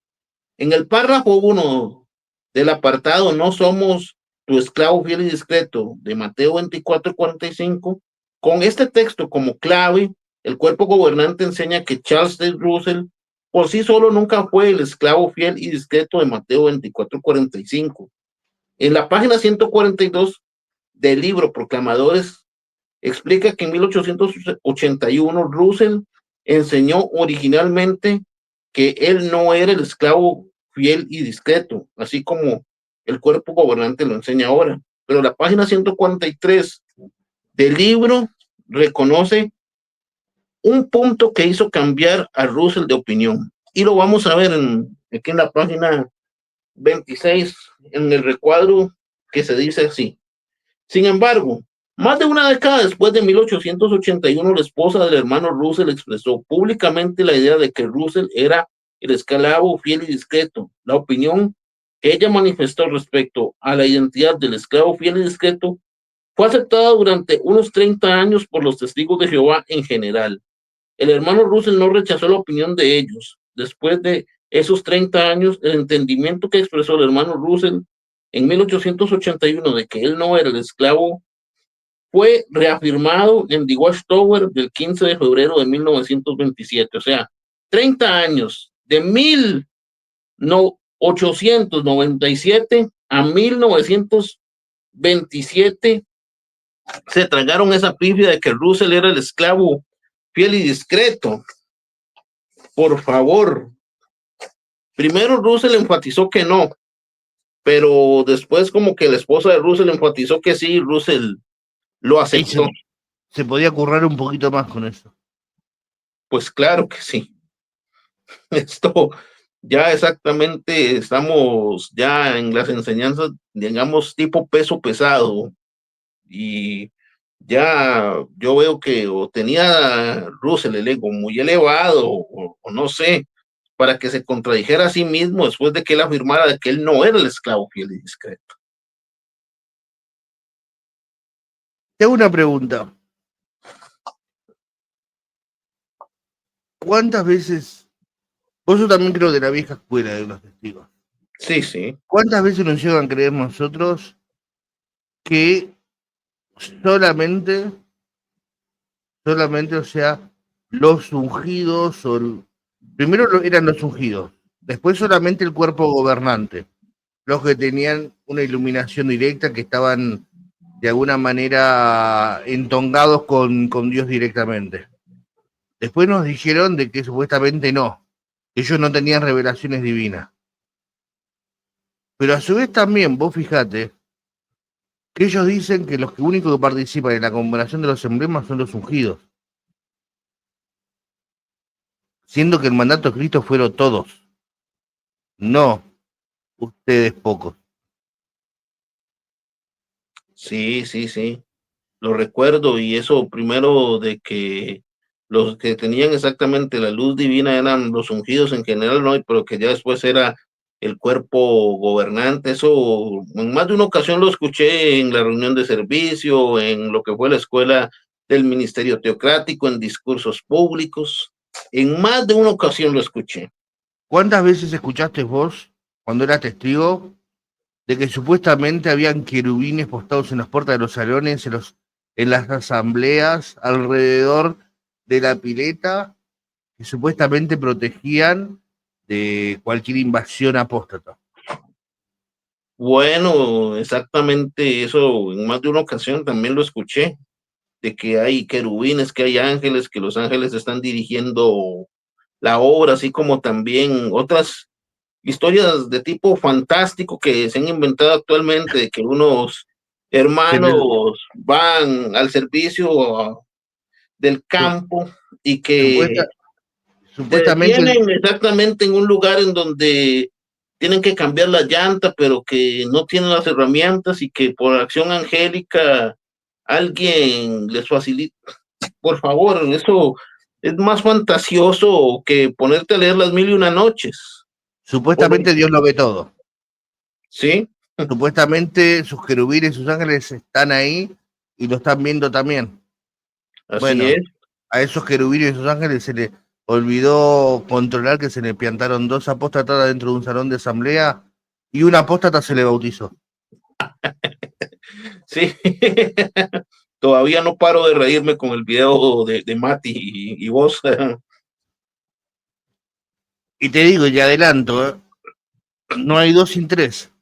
En el párrafo 1 del apartado no somos tu esclavo fiel y discreto de Mateo 24:45, con este texto como clave, el cuerpo gobernante enseña que Charles D. Russell por sí solo nunca fue el esclavo fiel y discreto de Mateo 24:45. En la página 142 del libro Proclamadores explica que en 1881 Russell enseñó originalmente que él no era el esclavo fiel y discreto, así como el cuerpo gobernante lo enseña ahora. Pero la página 143 del libro reconoce un punto que hizo cambiar a Russell de opinión. Y lo vamos a ver aquí en la página 26, en el recuadro que se dice así. Sin embargo, más de una década después de 1881, la esposa del hermano Russell expresó públicamente la idea de que Russell era el esclavo fiel y discreto. La opinión que ella manifestó respecto a la identidad del esclavo fiel y discreto fue aceptada durante unos 30 años por los testigos de Jehová en general. El hermano Russell no rechazó la opinión de ellos. Después de esos 30 años, el entendimiento que expresó el hermano Russell en 1881 de que él no era el esclavo fue reafirmado en The Watchtower del 15 de febrero de 1927. O sea, 30 años, de 1897 a 1927, se tragaron esa pifia de que Russell era el esclavo fiel y discreto. Por favor. Primero Russell enfatizó que no, pero después como que la esposa de Russell enfatizó que sí, Russell lo Y aceptó. se podía currar un poquito más con eso. Pues claro que sí. Esto ya exactamente estamos ya en las enseñanzas, digamos, tipo peso pesado. Y ya yo veo que o tenía Russell el ego muy elevado, o no sé, para que se contradijera a sí mismo después de que él afirmara de que él no era el esclavo fiel y discreto. Te hago una pregunta. ¿Cuántas veces, vos sos también creo de la vieja escuela de los testigos, Sí, sí. cuántas veces nos llegan a creer nosotros que solamente, o sea, los ungidos, primero eran los ungidos, después solamente el cuerpo gobernante, los que tenían una iluminación directa, que estaban de alguna manera entongados con Dios directamente? Después nos dijeron de que supuestamente no, que ellos no tenían revelaciones divinas. Pero a su vez también, vos fijate, que ellos dicen que los únicos que participan en la conmemoración de los emblemas son los ungidos, siendo que el mandato de Cristo fueron todos, no ustedes pocos. Sí, sí, sí. Lo recuerdo, y eso primero de que los que tenían exactamente la luz divina eran los ungidos en general, ¿no? Pero que ya después era el cuerpo gobernante. Eso en más de una ocasión lo escuché en la reunión de servicio, en lo que fue la escuela del ministerio teocrático, en discursos públicos. En más de una ocasión lo escuché. ¿Cuántas veces escuchaste vos, cuando eras testigo, de que supuestamente habían querubines postados en las puertas de los salones, en las asambleas, alrededor de la pileta, que supuestamente protegían de cualquier invasión apóstata? Bueno, exactamente eso en más de una ocasión también lo escuché, de que hay querubines, que hay ángeles, que los ángeles están dirigiendo la obra, así como también otras historias de tipo fantástico que se han inventado actualmente, de que unos Pero, hermanos van al servicio del campo y que supuesta, se supuestamente, detienen exactamente en un lugar en donde tienen que cambiar la llanta, pero que no tienen las herramientas y que por acción angélica alguien les facilita. Por favor, eso es más fantasioso que ponerte a leer las mil y una noches. supuestamente Dios lo ve todo. Sí, Supuestamente sus querubines, sus ángeles están ahí y lo están viendo también. así Bueno, es. a esos querubines y esos ángeles se les olvidó controlar que se le piantaron dos apóstatas dentro de un salón de asamblea y una apóstata se le bautizó. Sí, todavía no paro de reírme con el video de Mati y vos. Y te digo, y adelanto, no hay dos sin tres.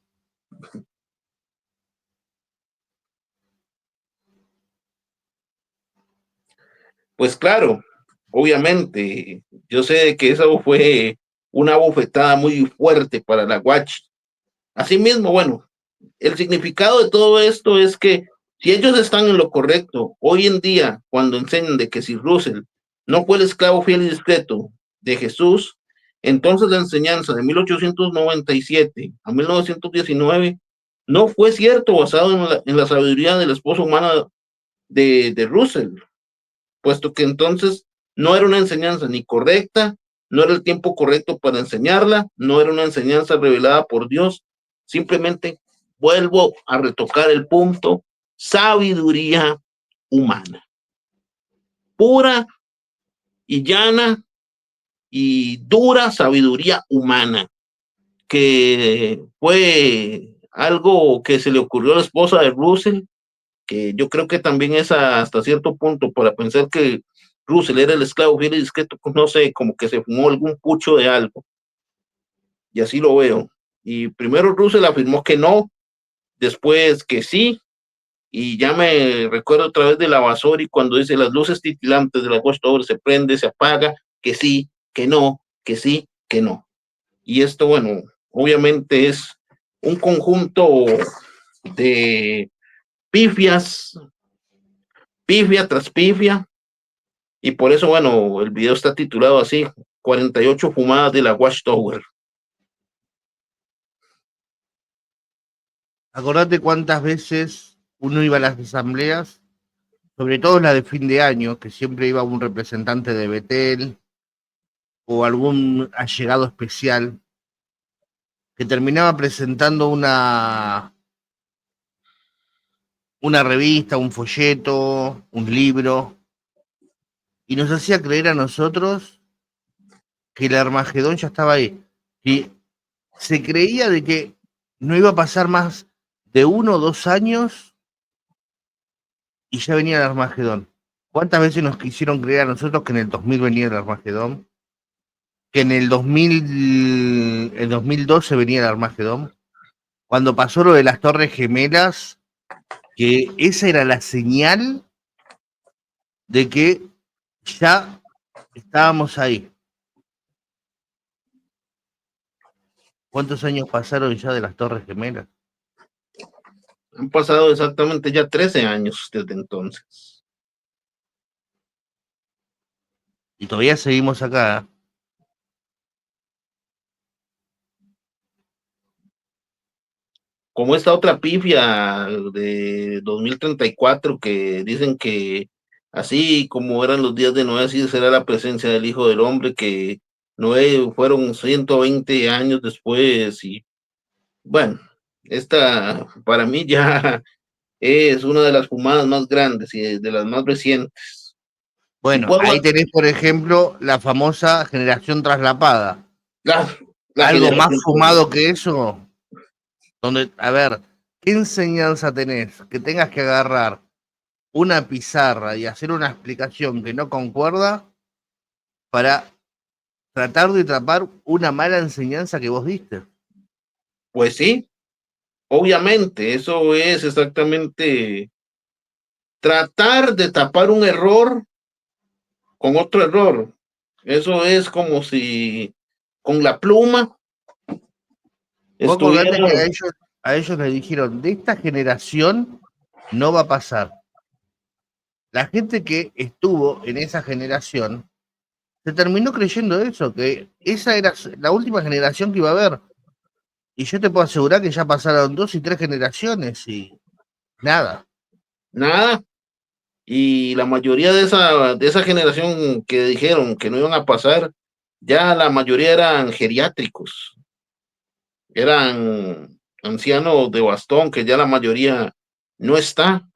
Pues claro, obviamente, yo sé que eso fue una bofetada muy fuerte para la Guachi. Asimismo, bueno, el significado de todo esto es que si ellos están en lo correcto, hoy en día, cuando enseñan de que si Russell no fue el esclavo fiel y discreto de Jesús, entonces la enseñanza de 1897 a 1919 no fue cierto basado en la sabiduría de la esposa humana de Russell, puesto que entonces no era una enseñanza ni correcta, no era el tiempo correcto para enseñarla, no era una enseñanza revelada por Dios, simplemente vuelvo a retocar el punto, sabiduría humana, pura y llana y dura sabiduría humana, que fue algo que se le ocurrió a la esposa de Russell, que yo creo que también es hasta cierto punto para pensar que Russell era el esclavo fiel y discreto, pues no sé, como que se fumó algún pucho de algo, y así lo veo. Y primero Russell afirmó que no, después que sí, y ya me recuerdo otra vez de la Basori cuando dice las luces titilantes de la Watchtower se prende, se apaga, que sí, que no, que sí, que no. Y esto, bueno, obviamente es un conjunto de pifias, pifia tras pifia, y por eso, bueno, el video está titulado así, 48 fumadas de la Watchtower. Acordate cuántas veces uno iba a las asambleas, sobre todo la de fin de año, que siempre iba un representante de Betel o algún allegado especial que terminaba presentando una revista, un folleto, un libro, y nos hacía creer a nosotros que el Armagedón ya estaba ahí. Y se creía de que no iba a pasar más de 1 o 2 años y ya venía el Armagedón. ¿Cuántas veces nos quisieron creer a nosotros que en el 2000 venía el Armagedón? Que en el 2012 venía el Armagedón. Cuando pasó lo de las Torres Gemelas, que esa era la señal de que ya estábamos ahí. ¿Cuántos años pasaron ya de las Torres Gemelas? Han pasado exactamente ya 13 años desde entonces. Y todavía seguimos acá. Como esta otra pifia de 2034 que dicen que así como eran los días de Noé, así será la presencia del Hijo del Hombre, que Noé fueron 120 años después y bueno, esta para mí ya es una de las fumadas más grandes y de las más recientes. Y Bueno, puedo, ahí tenés, por ejemplo, la famosa generación traslapada. la, la Algo más generación. fumado que eso, donde, a ver, ¿qué enseñanza tenés? Que tengas que agarrar una pizarra y hacer una explicación que no concuerda para tratar de tapar una mala enseñanza que vos diste. Pues sí, obviamente, eso es exactamente tratar de tapar un error con otro error. Eso es como si con la pluma Vos acordate que estuviera. a ellos les dijeron, de esta generación no va a pasar. La gente que estuvo en esa generación se terminó creyendo eso, que esa era la última generación que iba a haber. Y yo te puedo asegurar que ya pasaron 2 y 3 generaciones y nada. Nada. Y la mayoría de esa generación que dijeron que no iban a pasar, ya la mayoría eran geriátricos, eran ancianos de bastón, que ya la mayoría no está.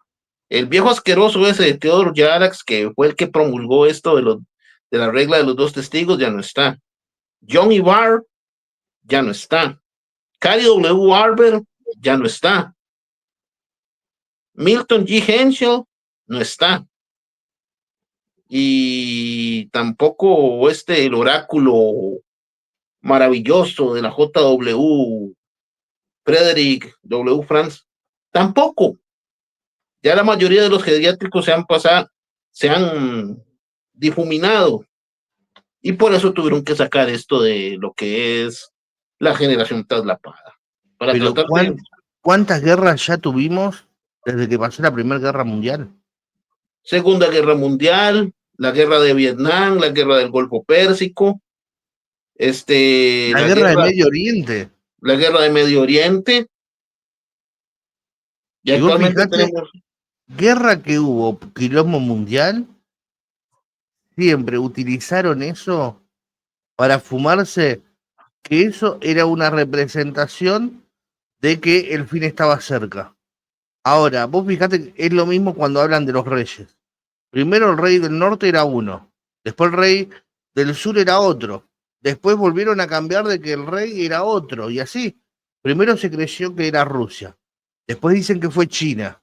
El viejo asqueroso ese de Theodore Yarax, que fue el que promulgó esto de la regla de los dos testigos, ya no está. John Ibar ya no está. Cary W. Arber ya no está. Milton G. Henschel no está. Y tampoco el oráculo maravilloso de la JW, Frederick W. Franz, tampoco. Ya la mayoría de los geriátricos se han difuminado. Y por eso tuvieron que sacar esto de lo que es la generación traslapada. Para Pero tratar de ¿cuántas guerras ya tuvimos desde que pasó la Primera Guerra Mundial? Segunda Guerra Mundial, la guerra de Vietnam, la guerra del Golfo Pérsico, La guerra de Medio Oriente. la guerra de Medio Oriente, y Y vos actualmente fijate, tenemos. guerra que hubo, quilombo mundial, siempre utilizaron eso para fumarse que eso era una representación de que el fin estaba cerca. Ahora, vos fijate, es lo mismo cuando hablan de los reyes. Primero el rey del norte era uno, después el rey del sur era otro, después volvieron a cambiar de que el rey era otro, y así. Primero se creyó que era Rusia, después dicen que fue China,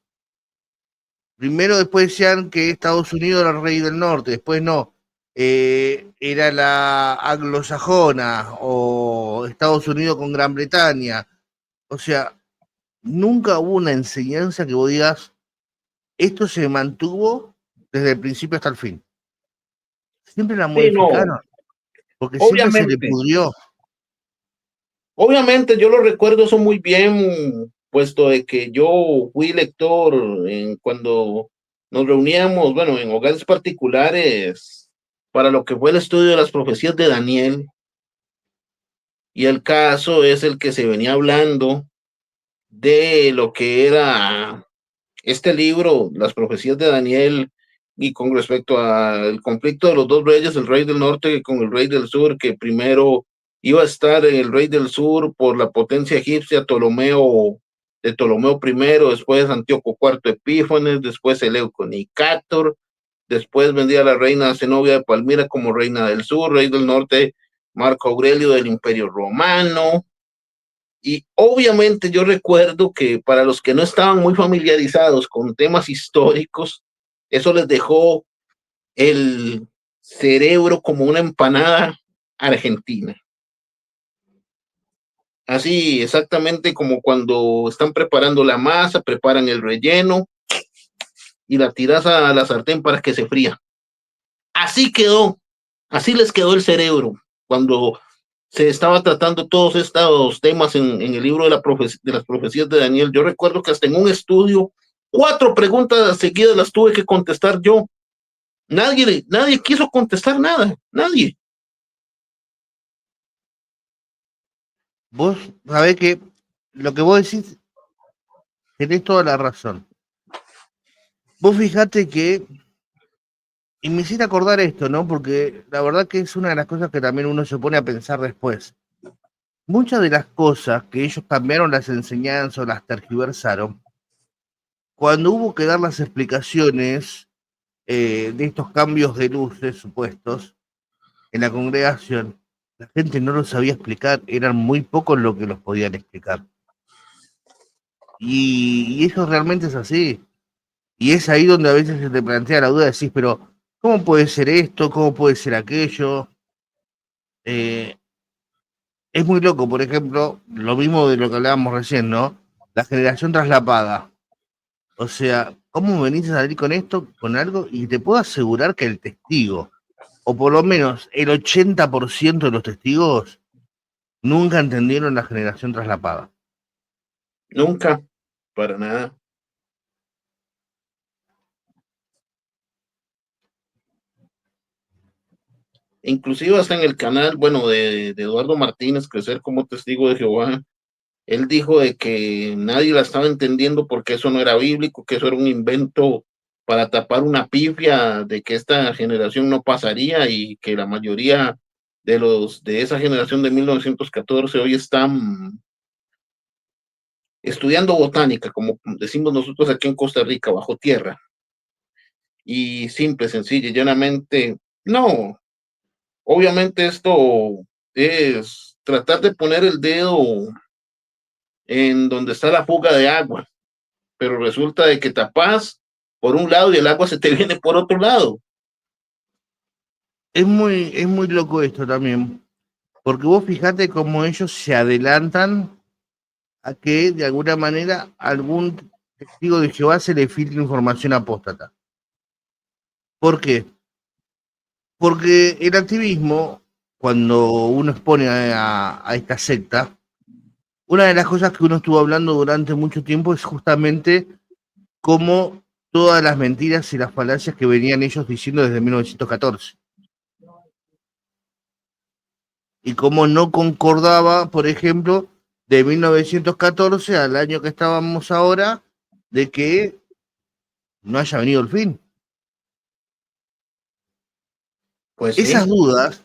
primero después decían que Estados Unidos era el rey del norte, después no, era la anglosajona o Estados Unidos con Gran Bretaña. O sea, nunca hubo una enseñanza que vos digas, esto se mantuvo desde el principio hasta el fin. Siempre la Sí, no, modificaron, porque siempre se le obviamente, pudrió. obviamente yo lo recuerdo eso muy bien, puesto de que yo fui lector cuando nos reuníamos, bueno, en hogares particulares para lo que fue el estudio de las profecías de Daniel, y el caso es el que se venía hablando de lo que era este libro, las profecías de Daniel, y con respecto al conflicto de los dos reyes, el rey del norte con el rey del sur, que primero iba a estar en el rey del sur por la potencia egipcia Ptolomeo I, después Antíoco IV Epífanes, después Seleuco Nicator, después vendría la reina Zenobia de Palmira como reina del sur, rey del norte Marco Aurelio del Imperio Romano. Y obviamente yo recuerdo que para los que no estaban muy familiarizados con temas históricos, eso les dejó el cerebro como una empanada argentina. Así exactamente como cuando están preparando la masa, preparan el relleno y la tiras a la sartén para que se fría. Así quedó, así les quedó el cerebro cuando se estaba tratando todos estos temas en el libro de las profecías de Daniel. Yo recuerdo que hasta en un estudio, 4 preguntas seguidas las tuve que contestar yo. Nadie quiso contestar nada, nadie. Vos sabés que lo que vos decís, tenés toda la razón. Vos fijate que, y me hiciste acordar esto, ¿no? Porque la verdad que es una de las cosas que también uno se pone a pensar después. Muchas de las cosas que ellos cambiaron las enseñanzas o las tergiversaron, cuando hubo que dar las explicaciones de estos cambios de luces supuestos en la congregación, la gente no lo sabía explicar, eran muy pocos los que los podían explicar. Y eso realmente es así. Y es ahí donde a veces se te plantea la duda, decís, pero ¿cómo puede ser esto? ¿Cómo puede ser aquello? Eh, es muy loco, por ejemplo, lo mismo de lo que hablábamos recién, ¿no? La generación traslapada. O sea, ¿cómo venís a salir con esto, con algo? Y te puedo asegurar que el testigo, o por lo menos el 80% de los testigos, nunca entendieron la generación traslapada. Nunca, para nada. Inclusive hasta en el canal, bueno, de Eduardo Martínez, Crecer como Testigo de Jehová, él dijo de que nadie la estaba entendiendo porque eso no era bíblico, que eso era un invento para tapar una pifia de que esta generación no pasaría, y que la mayoría de esa generación de 1914 hoy están estudiando botánica, como decimos nosotros aquí en Costa Rica, bajo tierra. Y simple, sencilla y llanamente, no. Obviamente esto es tratar de poner el dedo en donde está la fuga de agua, pero resulta de que tapas por un lado y el agua se te viene por otro lado. Es muy loco esto también, porque vos fijate cómo ellos se adelantan a que de alguna manera algún testigo de Jehová se le filtre información apóstata. ¿Por qué? Porque el activismo, cuando uno expone a esta secta, una de las cosas que uno estuvo hablando durante mucho tiempo es justamente cómo todas las mentiras y las falacias que venían ellos diciendo desde 1914. Y cómo no concordaba, por ejemplo, de 1914 al año que estábamos ahora, de que no haya venido el fin. Pues Esas sí, dudas,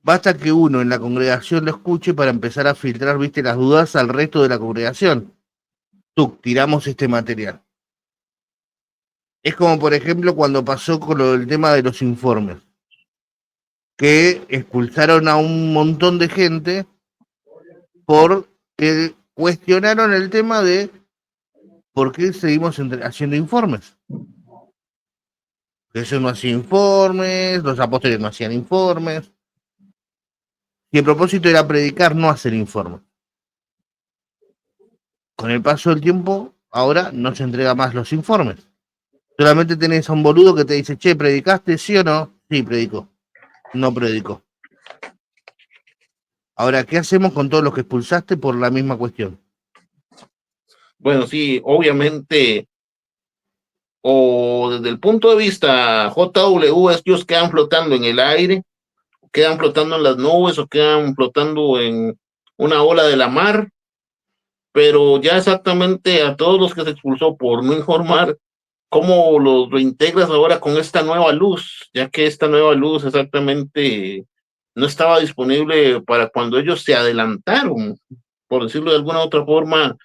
basta que uno en la congregación lo escuche para empezar a filtrar, viste, las dudas al resto de la congregación. Tú, tiramos este material. Es como, por ejemplo, cuando pasó con el tema de los informes, que expulsaron a un montón de gente porque cuestionaron el tema de por qué seguimos haciendo informes. Jesús no hacía informes, los apóstoles no hacían informes, y el propósito era predicar, no hacer informes. Con el paso del tiempo, ahora no se entrega más los informes. Solamente tenés a un boludo que te dice, che, ¿predicaste sí o no? Sí, predicó. No predicó. Ahora, ¿qué hacemos con todos los que expulsaste por la misma cuestión? bueno, sí, obviamente, o desde el punto de vista JW, ellos quedan flotando en el aire, quedan flotando en las nubes o quedan flotando en una ola de la mar, pero ya exactamente a todos los que se expulsó por no informar, ¿cómo los reintegras ahora con esta nueva luz? Ya que esta nueva luz exactamente no estaba disponible para cuando ellos se adelantaron, por decirlo de alguna otra forma,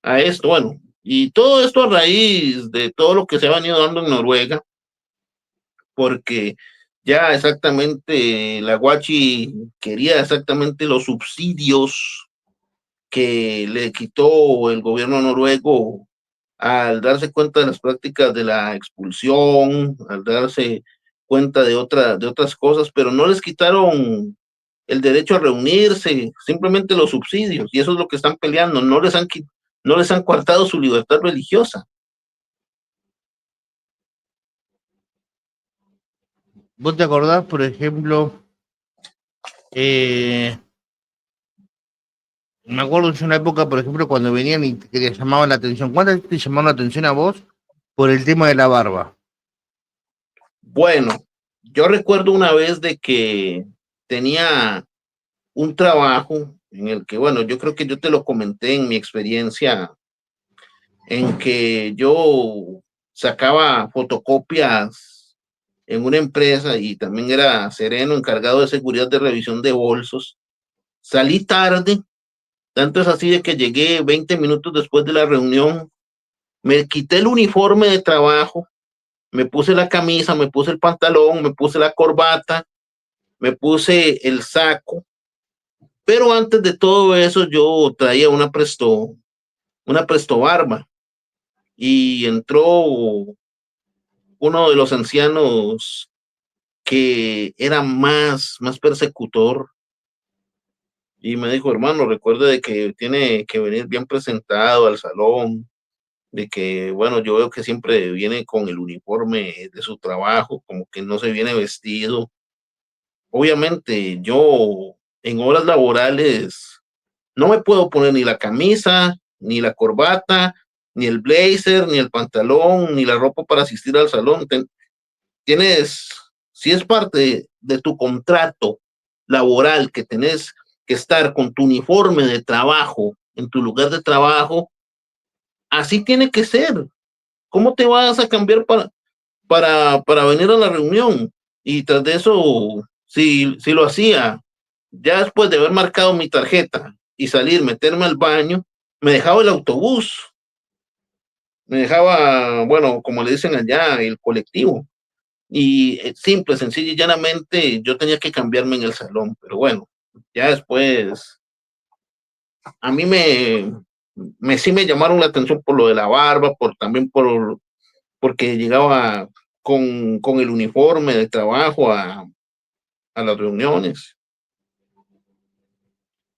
a esto. Bueno, y todo esto a raíz de todo lo que se ha venido dando en Noruega, porque ya exactamente la Guachi quería exactamente los subsidios que le quitó el gobierno noruego al darse cuenta de las prácticas de la expulsión, al darse cuenta de otras cosas, pero no les quitaron el derecho a reunirse, simplemente los subsidios, y eso es lo que están peleando, no les han coartado su libertad religiosa. ¿Vos te acordás, por ejemplo, eh, me acuerdo en una época, por ejemplo, cuando venían y te llamaban la atención? ¿Cuántas veces te llamaron la atención a vos por el tema de la barba? Bueno, yo recuerdo una vez de que tenía un trabajo en el que, bueno, yo creo que yo te lo comenté en mi experiencia, en que yo sacaba fotocopias en una empresa y también era sereno, encargado de seguridad de revisión de bolsos. Salí tarde, tanto es así de que llegué 20 minutos después de la reunión, me quité el uniforme de trabajo, me puse la camisa, me puse el pantalón, me puse la corbata, me puse el saco, pero antes de todo eso yo traía una presto barba y entró uno de los ancianos que era más persecutor y me dijo, hermano, recuerde de que tiene que venir bien presentado al salón, de que, bueno, yo veo que siempre viene con el uniforme de su trabajo, como que no se viene vestido. Obviamente, yo en horas laborales no me puedo poner ni la camisa, ni la corbata, ni el blazer, ni el pantalón, ni la ropa para asistir al salón. Tienes, si es parte de tu contrato laboral que tenés que estar con tu uniforme de trabajo en tu lugar de trabajo, así tiene que ser. ¿Cómo te vas a cambiar para venir a la reunión? Y tras de eso, si lo hacía, ya después de haber marcado mi tarjeta y salir, meterme al baño, me dejaba el autobús, me dejaba, bueno, como le dicen allá, el colectivo. Y simple, sencillo y llanamente yo tenía que cambiarme en el salón, pero bueno, ya después a mí sí me llamaron la atención por lo de la barba, también porque llegaba con el uniforme de trabajo a las reuniones.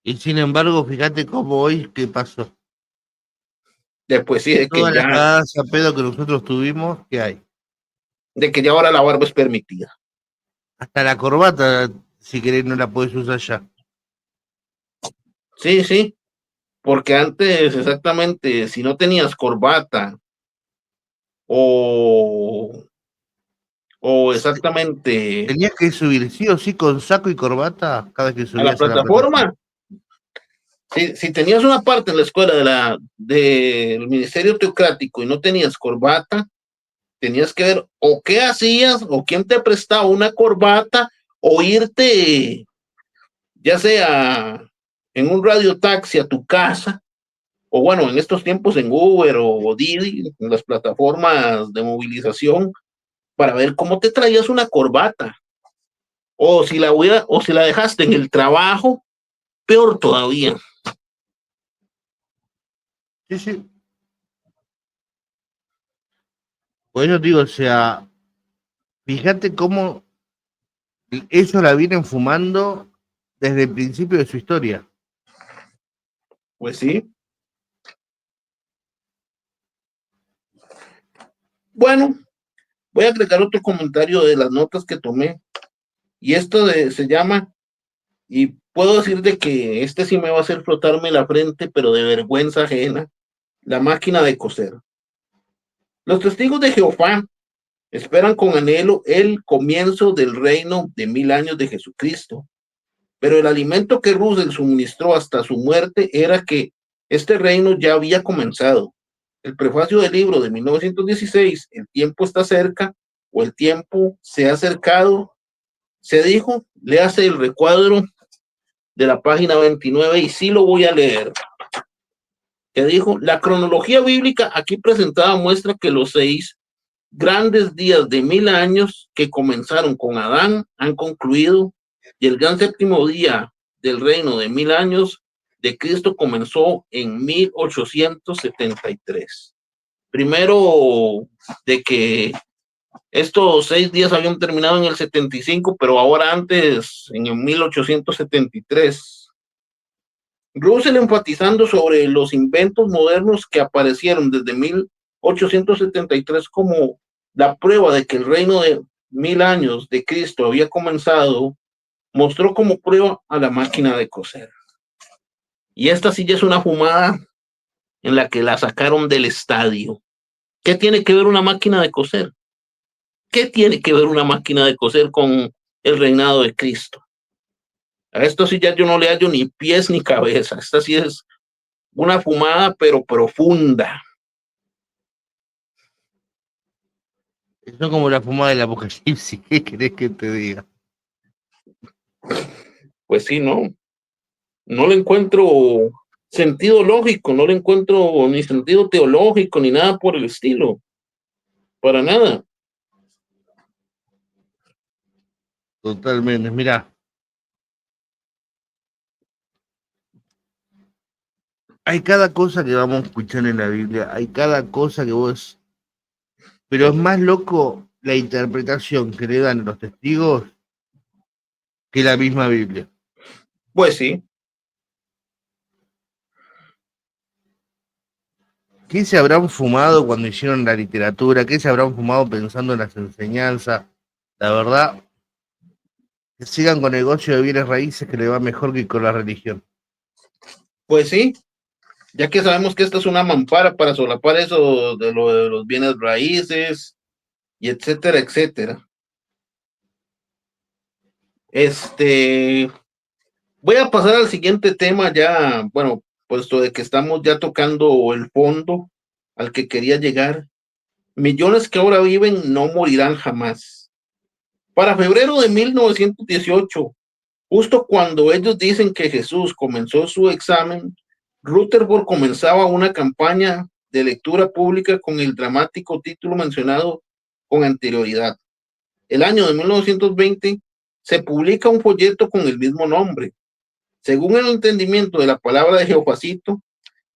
Y sin embargo, fíjate cómo hoy, ¿qué pasó? Después sí, Todas las cagadas a pedo que nosotros tuvimos, ¿qué hay? de que ya ahora la barba es permitida. Hasta la corbata, si querés, no la podés usar ya. Sí, sí, porque antes exactamente, si no tenías corbata o exactamente Tenías que subir sí o sí con saco y corbata cada vez que a la subías a la plataforma. plataforma. Si tenías una parte en la escuela del Ministerio Teocrático y no tenías corbata, tenías que ver o qué hacías o quién te prestaba una corbata o irte, ya sea en un radiotaxi a tu casa, o bueno, en estos tiempos en Uber o Didi, en las plataformas de movilización, para ver cómo te traías una corbata. O si la dejaste en el trabajo, peor todavía. Sí, sí. Por eso digo, o sea, fíjate cómo ellos la vienen fumando desde el principio de su historia. Pues sí. Bueno, voy a agregar otro comentario de las notas que tomé. Y se llama, y puedo decir de que este sí me va a hacer frotarme la frente, pero de vergüenza ajena, la máquina de coser. Los testigos de Jehová esperan con anhelo el comienzo del reino de 1000 años de Jesucristo. Pero el alimento que Russell suministró hasta su muerte era que este reino ya había comenzado. El prefacio del libro de 1916, El tiempo está cerca, o El tiempo se ha acercado, se dijo, le hace el recuadro de la página 29 y sí lo voy a leer. Que dijo, la cronología bíblica aquí presentada muestra que los 6 grandes días de 1000 años que comenzaron con Adán han concluido y el gran séptimo día del reino de 1000 años de Cristo comenzó en 1873. Primero de que estos 6 días habían terminado en el 75, pero ahora antes, en el 1873. Russell enfatizando sobre los inventos modernos que aparecieron desde 1873 como la prueba de que el reino de 1000 años de Cristo había comenzado, mostró como prueba a la máquina de coser. Y esta sí ya es una fumada en la que la sacaron del estadio. ¿Qué tiene que ver una máquina de coser? ¿Qué tiene que ver una máquina de coser con el reinado de Cristo? A esto sí ya yo no le hallo ni pies ni cabeza. Esta sí es una fumada, pero profunda. Son como la fumada del apocalipsis, ¿qué querés que te diga? Pues sí, no le encuentro sentido lógico, no le encuentro ni sentido teológico, ni nada por el estilo. Para nada. Totalmente, mira, hay cada cosa que vamos a escuchar en la Biblia, hay cada cosa que vos... Pero es más loco la interpretación que le dan los testigos que la misma Biblia. Pues sí, ¿Qué se habrán fumado cuando hicieron la literatura? ¿Qué se habrán fumado pensando en las enseñanzas? La verdad, que sigan con negocio de bienes raíces que le va mejor que con la religión. pues sí, ya que sabemos que esta es una mampara para solapar eso de lo de los bienes raíces y etcétera, etcétera. Voy a pasar al siguiente tema ya, bueno, puesto de que estamos ya tocando el fondo al que quería llegar. Millones que ahora viven no morirán jamás. Para febrero de 1918, justo cuando ellos dicen que Jesús comenzó su examen, Rutherford comenzaba una campaña de lectura pública con el dramático título mencionado con anterioridad. El año de 1920 se publica un folleto con el mismo nombre. Según el entendimiento de la palabra de Geofacito,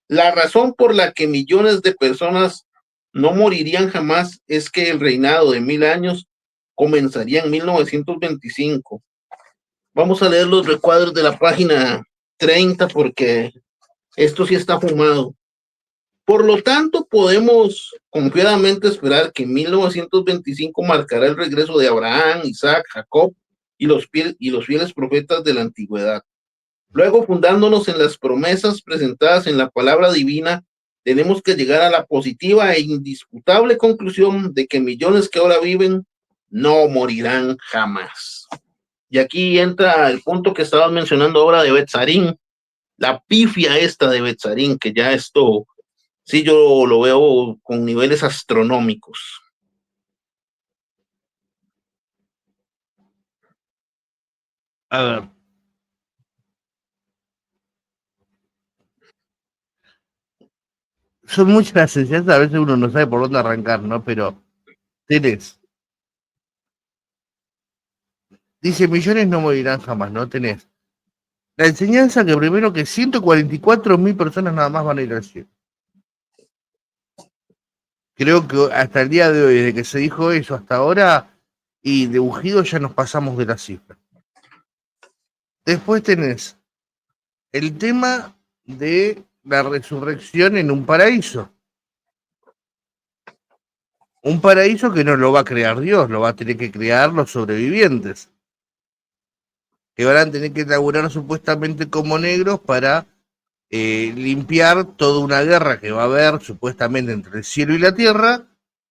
la razón por la que millones de personas no morirían jamás es que el reinado de 1000 años comenzaría en 1925. Vamos a leer los recuadros de la página 30 porque esto sí está fumado. Por lo tanto, podemos confiadamente esperar que 1925 marcará el regreso de Abraham, Isaac, Jacob y los fieles profetas de la antigüedad. Luego, fundándonos en las promesas presentadas en la palabra divina, tenemos que llegar a la positiva e indisputable conclusión de que millones que ahora viven no morirán jamás. Y aquí entra el punto que estabas mencionando ahora de Betzarín, la pifia esta de Betzarín, que ya esto, sí, yo lo veo con niveles astronómicos. A ver. Son muchas las enseñanzas, a veces uno no sabe por dónde arrancar, ¿no? Pero tenés. Dice, millones no morirán jamás, ¿no? Tenés la enseñanza que primero que 144.000 personas nada más van a ir al cielo. Creo que hasta el día de hoy, desde que se dijo eso hasta ahora, y de ungido ya nos pasamos de la cifra. Después tenés el tema de la resurrección en un paraíso. Un paraíso que no lo va a crear Dios, lo va a tener que crear los sobrevivientes, que van a tener que laburar supuestamente como negros para limpiar toda una guerra que va a haber supuestamente entre el cielo y la tierra,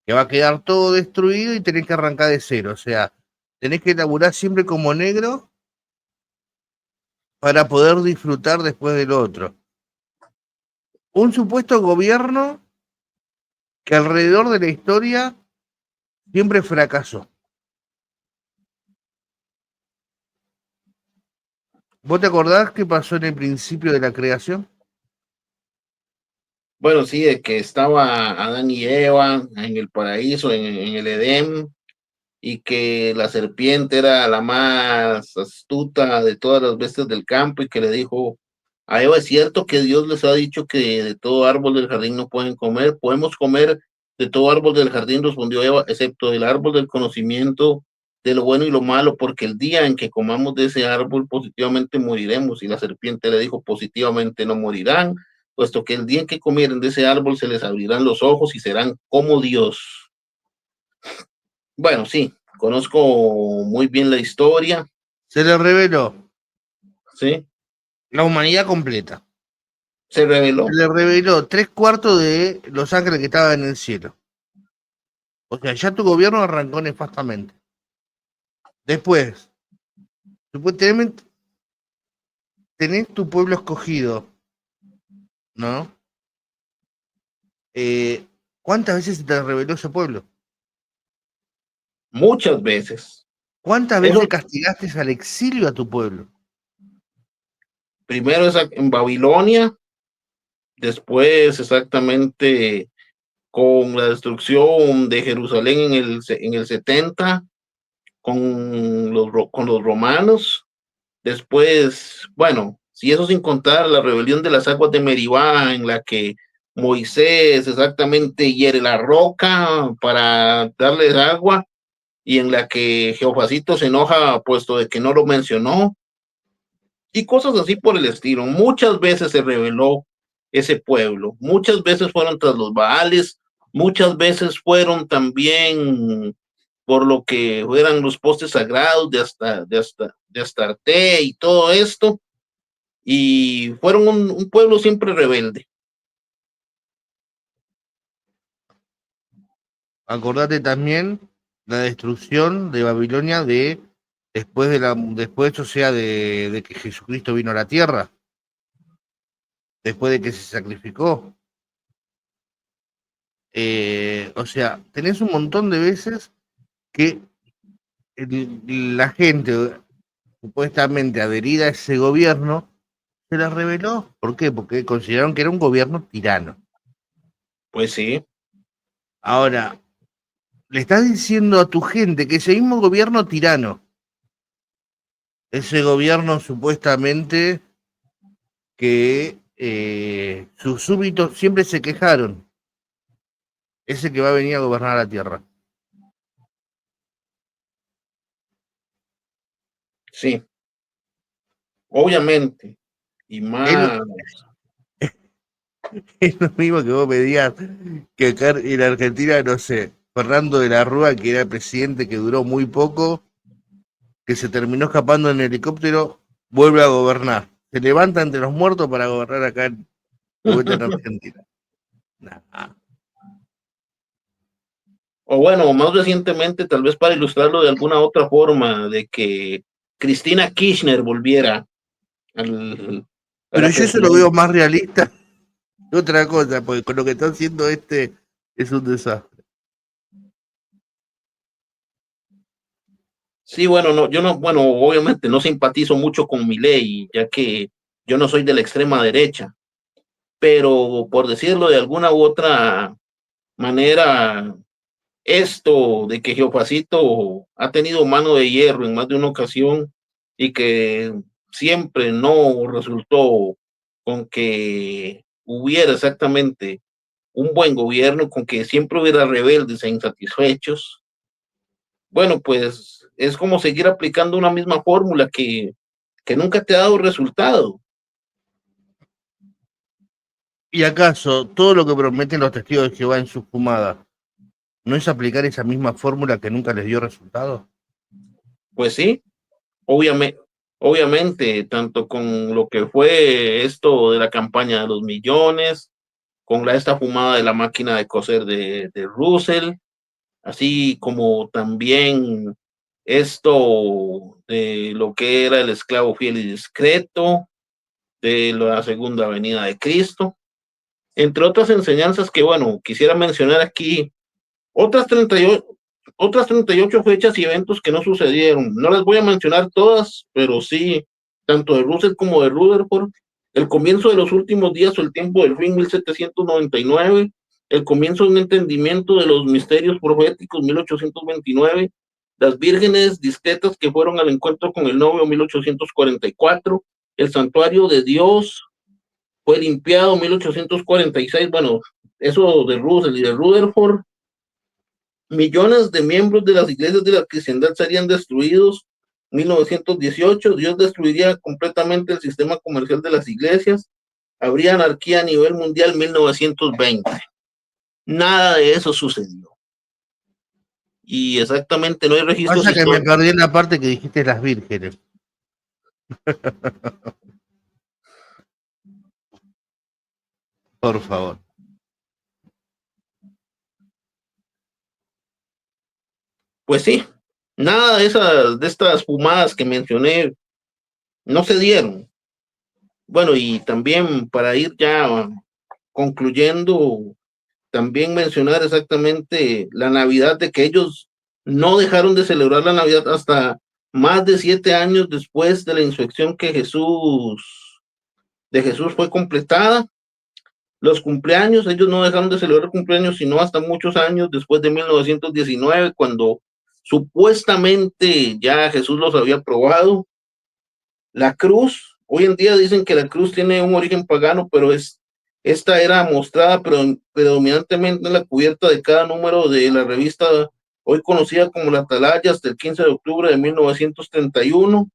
que va a quedar todo destruido y tenés que arrancar de cero. O sea, tenés que laburar siempre como negro para poder disfrutar después del otro. Un supuesto gobierno que alrededor de la historia siempre fracasó. ¿Vos te acordás qué pasó en el principio de la creación? Bueno, sí, de que estaba Adán y Eva en el paraíso, en el Edén, y que la serpiente era la más astuta de todas las bestias del campo y que le dijo a Eva, es cierto que Dios les ha dicho que de todo árbol del jardín no pueden comer, podemos comer de todo árbol del jardín, respondió Eva, excepto del árbol del conocimiento de lo bueno y lo malo, porque el día en que comamos de ese árbol positivamente moriremos. Y la serpiente le dijo, positivamente no morirán, puesto que el día en que comieren de ese árbol se les abrirán los ojos y serán como Dios. Bueno, sí, conozco muy bien la historia, Se le reveló ¿sí? la humanidad completa. Se Se reveló. le reveló 3/4 de los ángeles que estaban en el cielo. O sea, ya tu gobierno arrancó nefastamente. Después, supuestamente tenés tu pueblo escogido, ¿no? ¿Cuántas veces se te reveló ese pueblo? Muchas veces. ¿Cuántas Eso veces castigaste al exilio a tu pueblo? primero es en Babilonia, después exactamente con la destrucción de Jerusalén en el 70, con los romanos, después, bueno, si eso sin contar la rebelión de las aguas de Meribá, en la que Moisés exactamente hiere la roca para darles agua, y en la que Jeofacito se enoja puesto de que no lo mencionó, y cosas así por el estilo. Muchas veces se reveló ese pueblo, muchas veces fueron tras los Baales, muchas veces fueron también por lo que eran los postes sagrados de Astarte y todo esto, y fueron un pueblo siempre rebelde. Acordate también la destrucción de Babilonia después, o sea, de que Jesucristo vino a la tierra, después de que se sacrificó. O sea, tenés un montón de veces que la gente supuestamente adherida a ese gobierno se las reveló. ¿Por qué? Porque consideraron que era un gobierno tirano. Pues sí. Ahora, le estás diciendo a tu gente que ese mismo gobierno tirano, ese gobierno supuestamente que sus súbditos siempre se quejaron, ese que va a venir a gobernar la tierra. Sí, obviamente. Y Él más. es lo mismo que vos me digas que acá en Argentina, no sé, Fernando de la Rúa, que era el presidente que duró muy poco, que se terminó escapando en helicóptero, vuelve a gobernar. Se levanta entre los muertos para gobernar acá de vuelta en Argentina. Nah. O bueno, más recientemente, tal vez para ilustrarlo de alguna otra forma, de que Cristina Kirchner volviera a Pero la yo eso lo presidencia. veo más realista que otra cosa, porque con lo que está haciendo este es un desastre. Sí, bueno, no, yo no, bueno, obviamente no simpatizo mucho con Milei, ya que yo no soy de la extrema derecha, pero por decirlo de alguna u otra manera, esto de que Geopacito ha tenido mano de hierro en más de una ocasión y que siempre no resultó con que hubiera exactamente un buen gobierno, con que siempre hubiera rebeldes e insatisfechos, bueno, pues es como seguir aplicando una misma fórmula que nunca te ha dado resultado. ¿Y acaso todo lo que prometen los testigos de Jehová en sus fumadas no es aplicar esa misma fórmula que nunca les dio resultado? Pues sí, obviamente, obviamente, tanto con lo que fue esto de la campaña de los millones, con esta fumada de la máquina de coser de Russell, así como también esto de lo que era el esclavo fiel y discreto, de la segunda venida de Cristo, entre otras enseñanzas que, bueno, quisiera mencionar aquí, otras 38, otras 38 fechas y eventos que no sucedieron. No las voy a mencionar todas, pero sí, tanto de Russell como de Rutherford, el comienzo de los últimos días o el tiempo del fin, 1799, el comienzo de un entendimiento de los misterios proféticos, 1829, las vírgenes discretas que fueron al encuentro con el novio, 1844, el santuario de Dios fue limpiado, 1846, bueno, eso de Russell y de Rutherford. Millones de miembros de las iglesias de la cristiandad serían destruidos. 1918, Dios destruiría completamente el sistema comercial de las iglesias. Habría anarquía a nivel mundial. 1920. Nada de eso sucedió. Y exactamente no hay registros Pasa que me históricos. perdí en la parte que dijiste las vírgenes. Por favor. Pues sí, nada de estas fumadas que mencioné no se dieron. Bueno, y también para ir ya concluyendo, también mencionar exactamente la Navidad, de que ellos no dejaron de celebrar la Navidad hasta más de 7 años después de la insurrección de Jesús fue completada. Los cumpleaños, ellos no dejaron de celebrar cumpleaños, sino hasta muchos años después de 1919, cuando supuestamente ya Jesús los había probado. La cruz, hoy en día dicen que la cruz tiene un origen pagano, pero esta era mostrada predominantemente en la cubierta de cada número de la revista, hoy conocida como la Atalaya, hasta el 15 de octubre de 1931,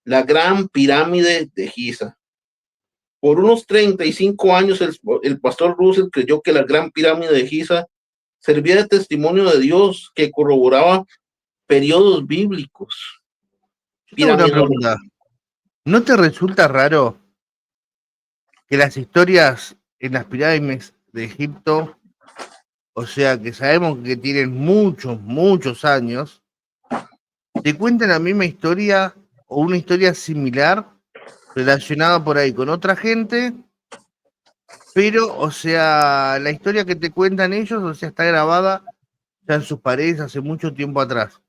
la Gran Pirámide de Giza. Por unos 35 años, el pastor Russell creyó que la Gran Pirámide de Giza servía de testimonio de Dios que corroboraba periodos bíblicos. Yo tengo una Piramidología. pregunta. ¿No te resulta raro que las historias en las pirámides de Egipto, o sea, que sabemos que tienen muchos, muchos años, te cuentan la misma historia o una historia similar relacionada por ahí con otra gente, pero, o sea, la historia que te cuentan ellos, o sea, está grabada ya en sus paredes hace mucho tiempo atrás?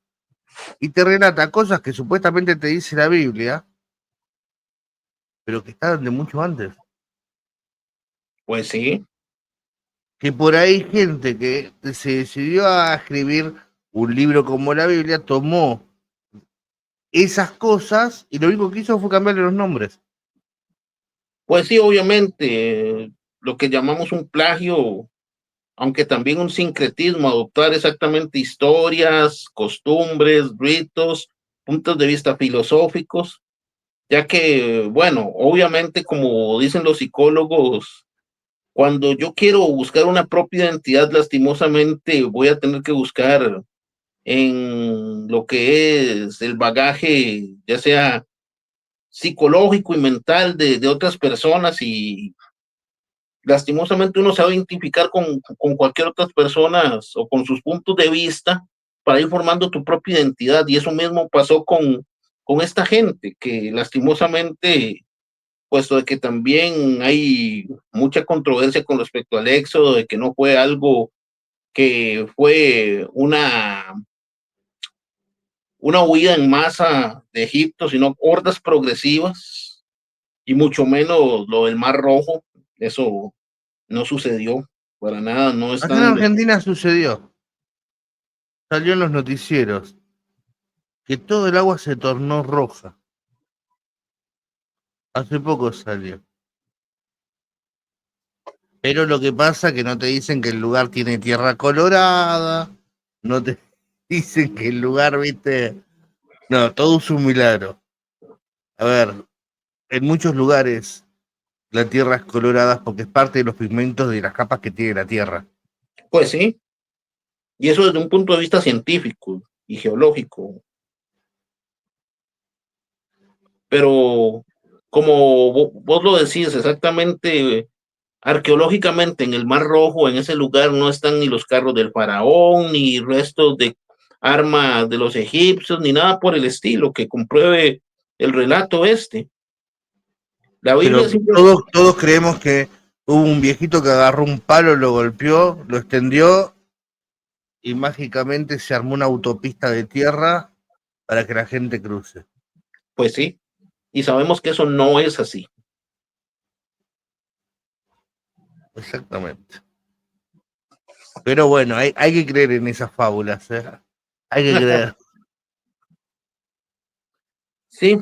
Y te relata cosas que supuestamente te dice la Biblia, pero que estaban de mucho antes. Pues sí, Que por ahí gente que se decidió a escribir un libro como la Biblia tomó esas cosas y lo único que hizo fue cambiarle los nombres. pues sí, obviamente, lo que llamamos un plagio, aunque también un sincretismo, adoptar exactamente historias, costumbres, ritos, puntos de vista filosóficos, ya que, bueno, obviamente, como dicen los psicólogos, cuando yo quiero buscar una propia identidad, lastimosamente voy a tener que buscar en lo que es el bagaje, ya sea psicológico y mental de otras personas, y lastimosamente uno se va a identificar con cualquier otras personas o con sus puntos de vista para ir formando tu propia identidad. Y eso mismo pasó con esta gente que lastimosamente, puesto de que también hay mucha controversia con respecto al éxodo, de que no fue algo que fue una huida en masa de Egipto, sino hordas progresivas, y mucho menos lo del Mar Rojo. Eso no sucedió para nada, no Acá en están los... Argentina sucedió, salió en los noticieros, que todo el agua se tornó roja. Hace poco salió. Pero lo que pasa es que no te dicen que el lugar tiene tierra colorada, no te dicen que el lugar, viste, no, todo es un milagro. A ver, en muchos lugares la tierra es colorada porque es parte de los pigmentos de las capas que tiene la tierra. Pues sí, y eso desde un punto de vista científico y geológico, pero como vos lo decís exactamente, arqueológicamente en el Mar Rojo, en ese lugar, no están ni los carros del faraón, ni restos de armas de los egipcios, ni nada por el estilo que compruebe el relato este. La Pero Biblia siempre... todos creemos que hubo un viejito que agarró un palo, lo golpeó, lo extendió y mágicamente se armó una autopista de tierra para que la gente cruce. Pues sí, y sabemos que eso no es así. Exactamente. Pero bueno, hay que creer en esas fábulas, ¿eh? Hay que creer. Sí,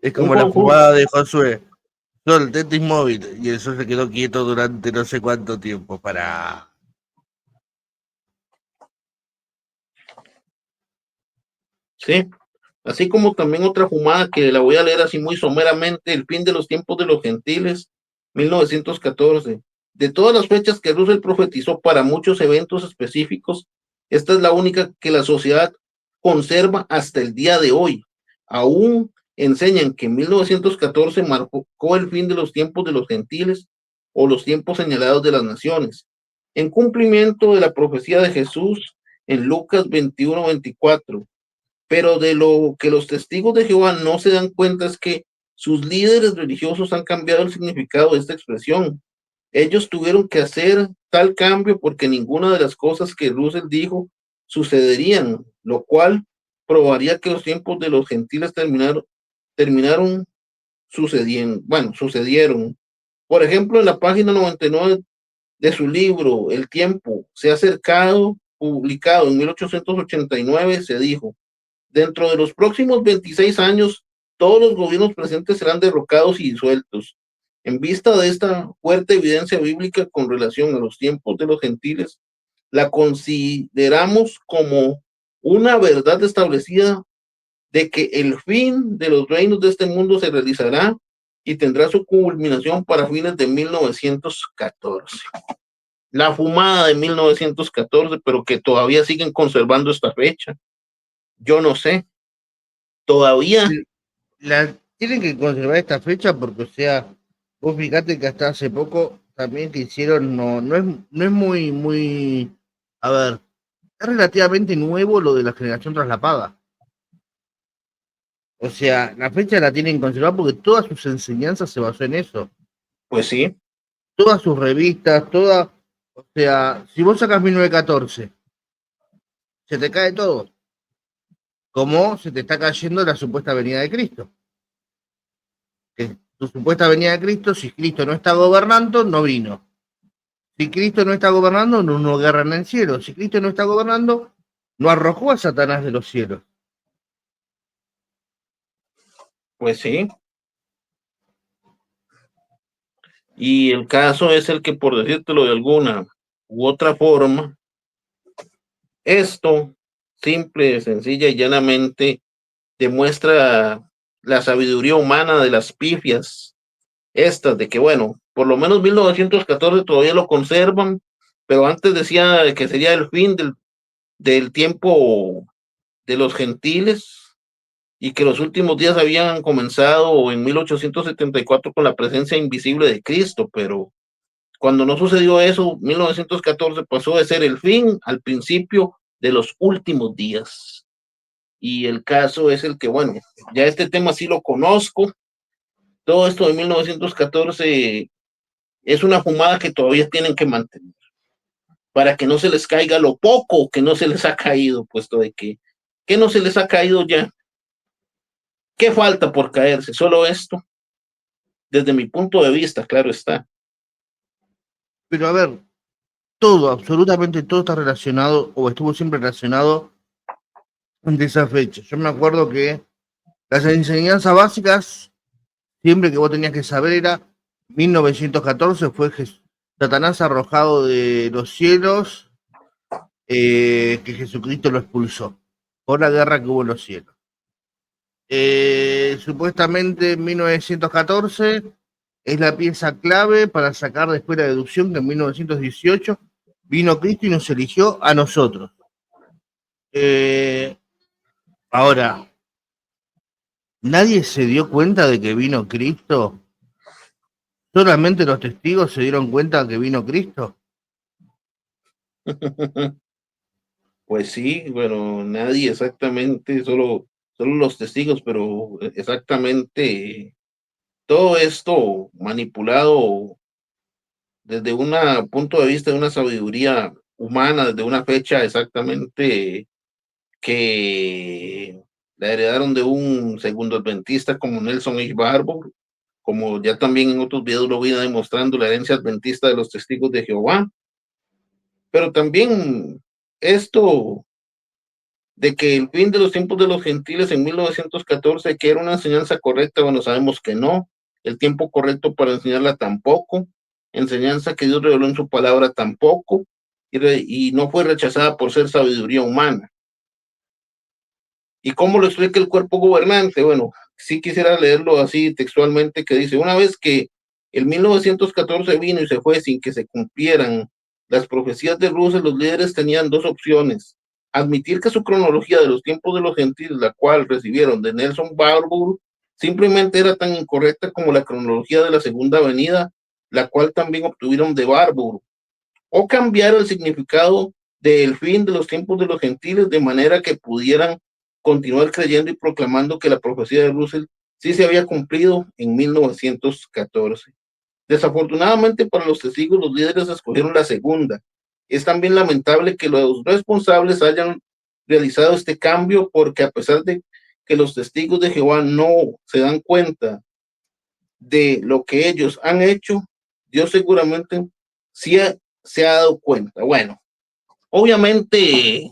Es un como la conjunto. fumada de Josué. Sol, tete inmóvil. Y el sol se quedó quieto durante no sé cuánto tiempo para... Sí, así como también otra fumada que la voy a leer así muy someramente: El fin de los tiempos de los gentiles, 1914. De todas las fechas que Russell profetizó para muchos eventos específicos, esta es la única que la sociedad conserva hasta el día de hoy. Aún enseñan que 1914 marcó el fin de los tiempos de los gentiles, o los tiempos señalados de las naciones, en cumplimiento de la profecía de Jesús en Lucas 21:24. Pero de lo que los testigos de Jehová no se dan cuenta es que sus líderes religiosos han cambiado el significado de esta expresión. Ellos tuvieron que hacer tal cambio porque ninguna de las cosas que Russell dijo sucederían, lo cual probaría que los tiempos de los gentiles terminaron sucediendo, bueno, sucedieron. Por ejemplo, en la página 99 de su libro El tiempo se ha acercado, publicado en 1889, se dijo: dentro de los próximos 26 años, todos los gobiernos presentes serán derrocados y disueltos. En vista de esta fuerte evidencia bíblica con relación a los tiempos de los gentiles, la consideramos como una verdad establecida de que el fin de los reinos de este mundo se realizará y tendrá su culminación para fines de 1914. La fumada de 1914, pero que todavía siguen conservando esta fecha. Yo no sé, todavía... Tienen que conservar esta fecha porque, o sea, vos fíjate que hasta hace poco también que hicieron, no es muy, a ver, es relativamente nuevo lo de la generación traslapada. O sea, la fecha la tienen que conservar porque todas sus enseñanzas se basó en eso. Pues sí, Todas sus revistas, o sea, si vos sacas 1914, se te cae todo. Como se te está cayendo la supuesta venida de Cristo. Que su supuesta venida de Cristo. Si Cristo no está gobernando, no vino. Si Cristo no está gobernando, no hubo guerra en el cielo. Si Cristo no está gobernando, no arrojó a Satanás de los cielos. Pues sí. Y el caso es el que, por decírtelo de alguna u otra forma, esto simple, sencilla y llanamente demuestra la sabiduría humana de las pifias estas, de que bueno, por lo menos 1914 todavía lo conservan, pero antes decía que sería el fin del tiempo de los gentiles y que los últimos días habían comenzado en 1874 con la presencia invisible de Cristo, pero cuando no sucedió eso, 1914 pasó de ser el fin al principio de los últimos días. Y el caso es el que, bueno, ya este tema sí lo conozco. Todo esto de 1914 es una fumada que todavía tienen que mantener para que no se les caiga lo poco que no se les ha caído, puesto de que no se les ha caído ya. ¿Qué falta por caerse? Solo esto, desde mi punto de vista, claro está. Pero a ver, todo, absolutamente todo está relacionado, o estuvo siempre relacionado de esa fecha. Yo me acuerdo que las enseñanzas básicas, siempre que vos tenías que saber era 1914 fue Satanás arrojado de los cielos, que Jesucristo lo expulsó por la guerra que hubo en los cielos. Supuestamente en 1914 es la pieza clave para sacar después la deducción que en 1918 vino Cristo y nos eligió a nosotros. Eh, Ahora, nadie se dio cuenta de que vino Cristo. Solamente los testigos se dieron cuenta de que vino Cristo. Pues sí, bueno, nadie exactamente, solo los testigos, pero exactamente todo esto manipulado desde un punto de vista de una sabiduría humana, desde una fecha exactamente que la heredaron de un segundo adventista como Nelson H. Barbour, como ya también en otros videos lo vine demostrando, la herencia adventista de los testigos de Jehová. Pero también esto de que el fin de los tiempos de los gentiles en 1914, que era una enseñanza correcta, bueno, sabemos que no, el tiempo correcto para enseñarla tampoco, enseñanza que Dios reveló en su palabra tampoco, y no fue rechazada por ser sabiduría humana. ¿Y cómo lo explica el cuerpo gobernante? Bueno, sí quisiera leerlo así textualmente, que dice, una vez que el 1914 vino y se fue sin que se cumplieran las profecías de Russell, los líderes tenían dos opciones: admitir que su cronología de los tiempos de los gentiles, la cual recibieron de Nelson Barbour, simplemente era tan incorrecta como la cronología de la segunda venida, la cual también obtuvieron de Barbour, o cambiar el significado del fin de los tiempos de los gentiles de manera que pudieran continuar creyendo y proclamando que la profecía de Russell sí se había cumplido en 1914. Desafortunadamente para los testigos, los líderes escogieron la segunda. Es también lamentable que los responsables hayan realizado este cambio, porque a pesar de que los testigos de Jehová no se dan cuenta de lo que ellos han hecho, Dios seguramente sí se ha dado cuenta. Bueno, obviamente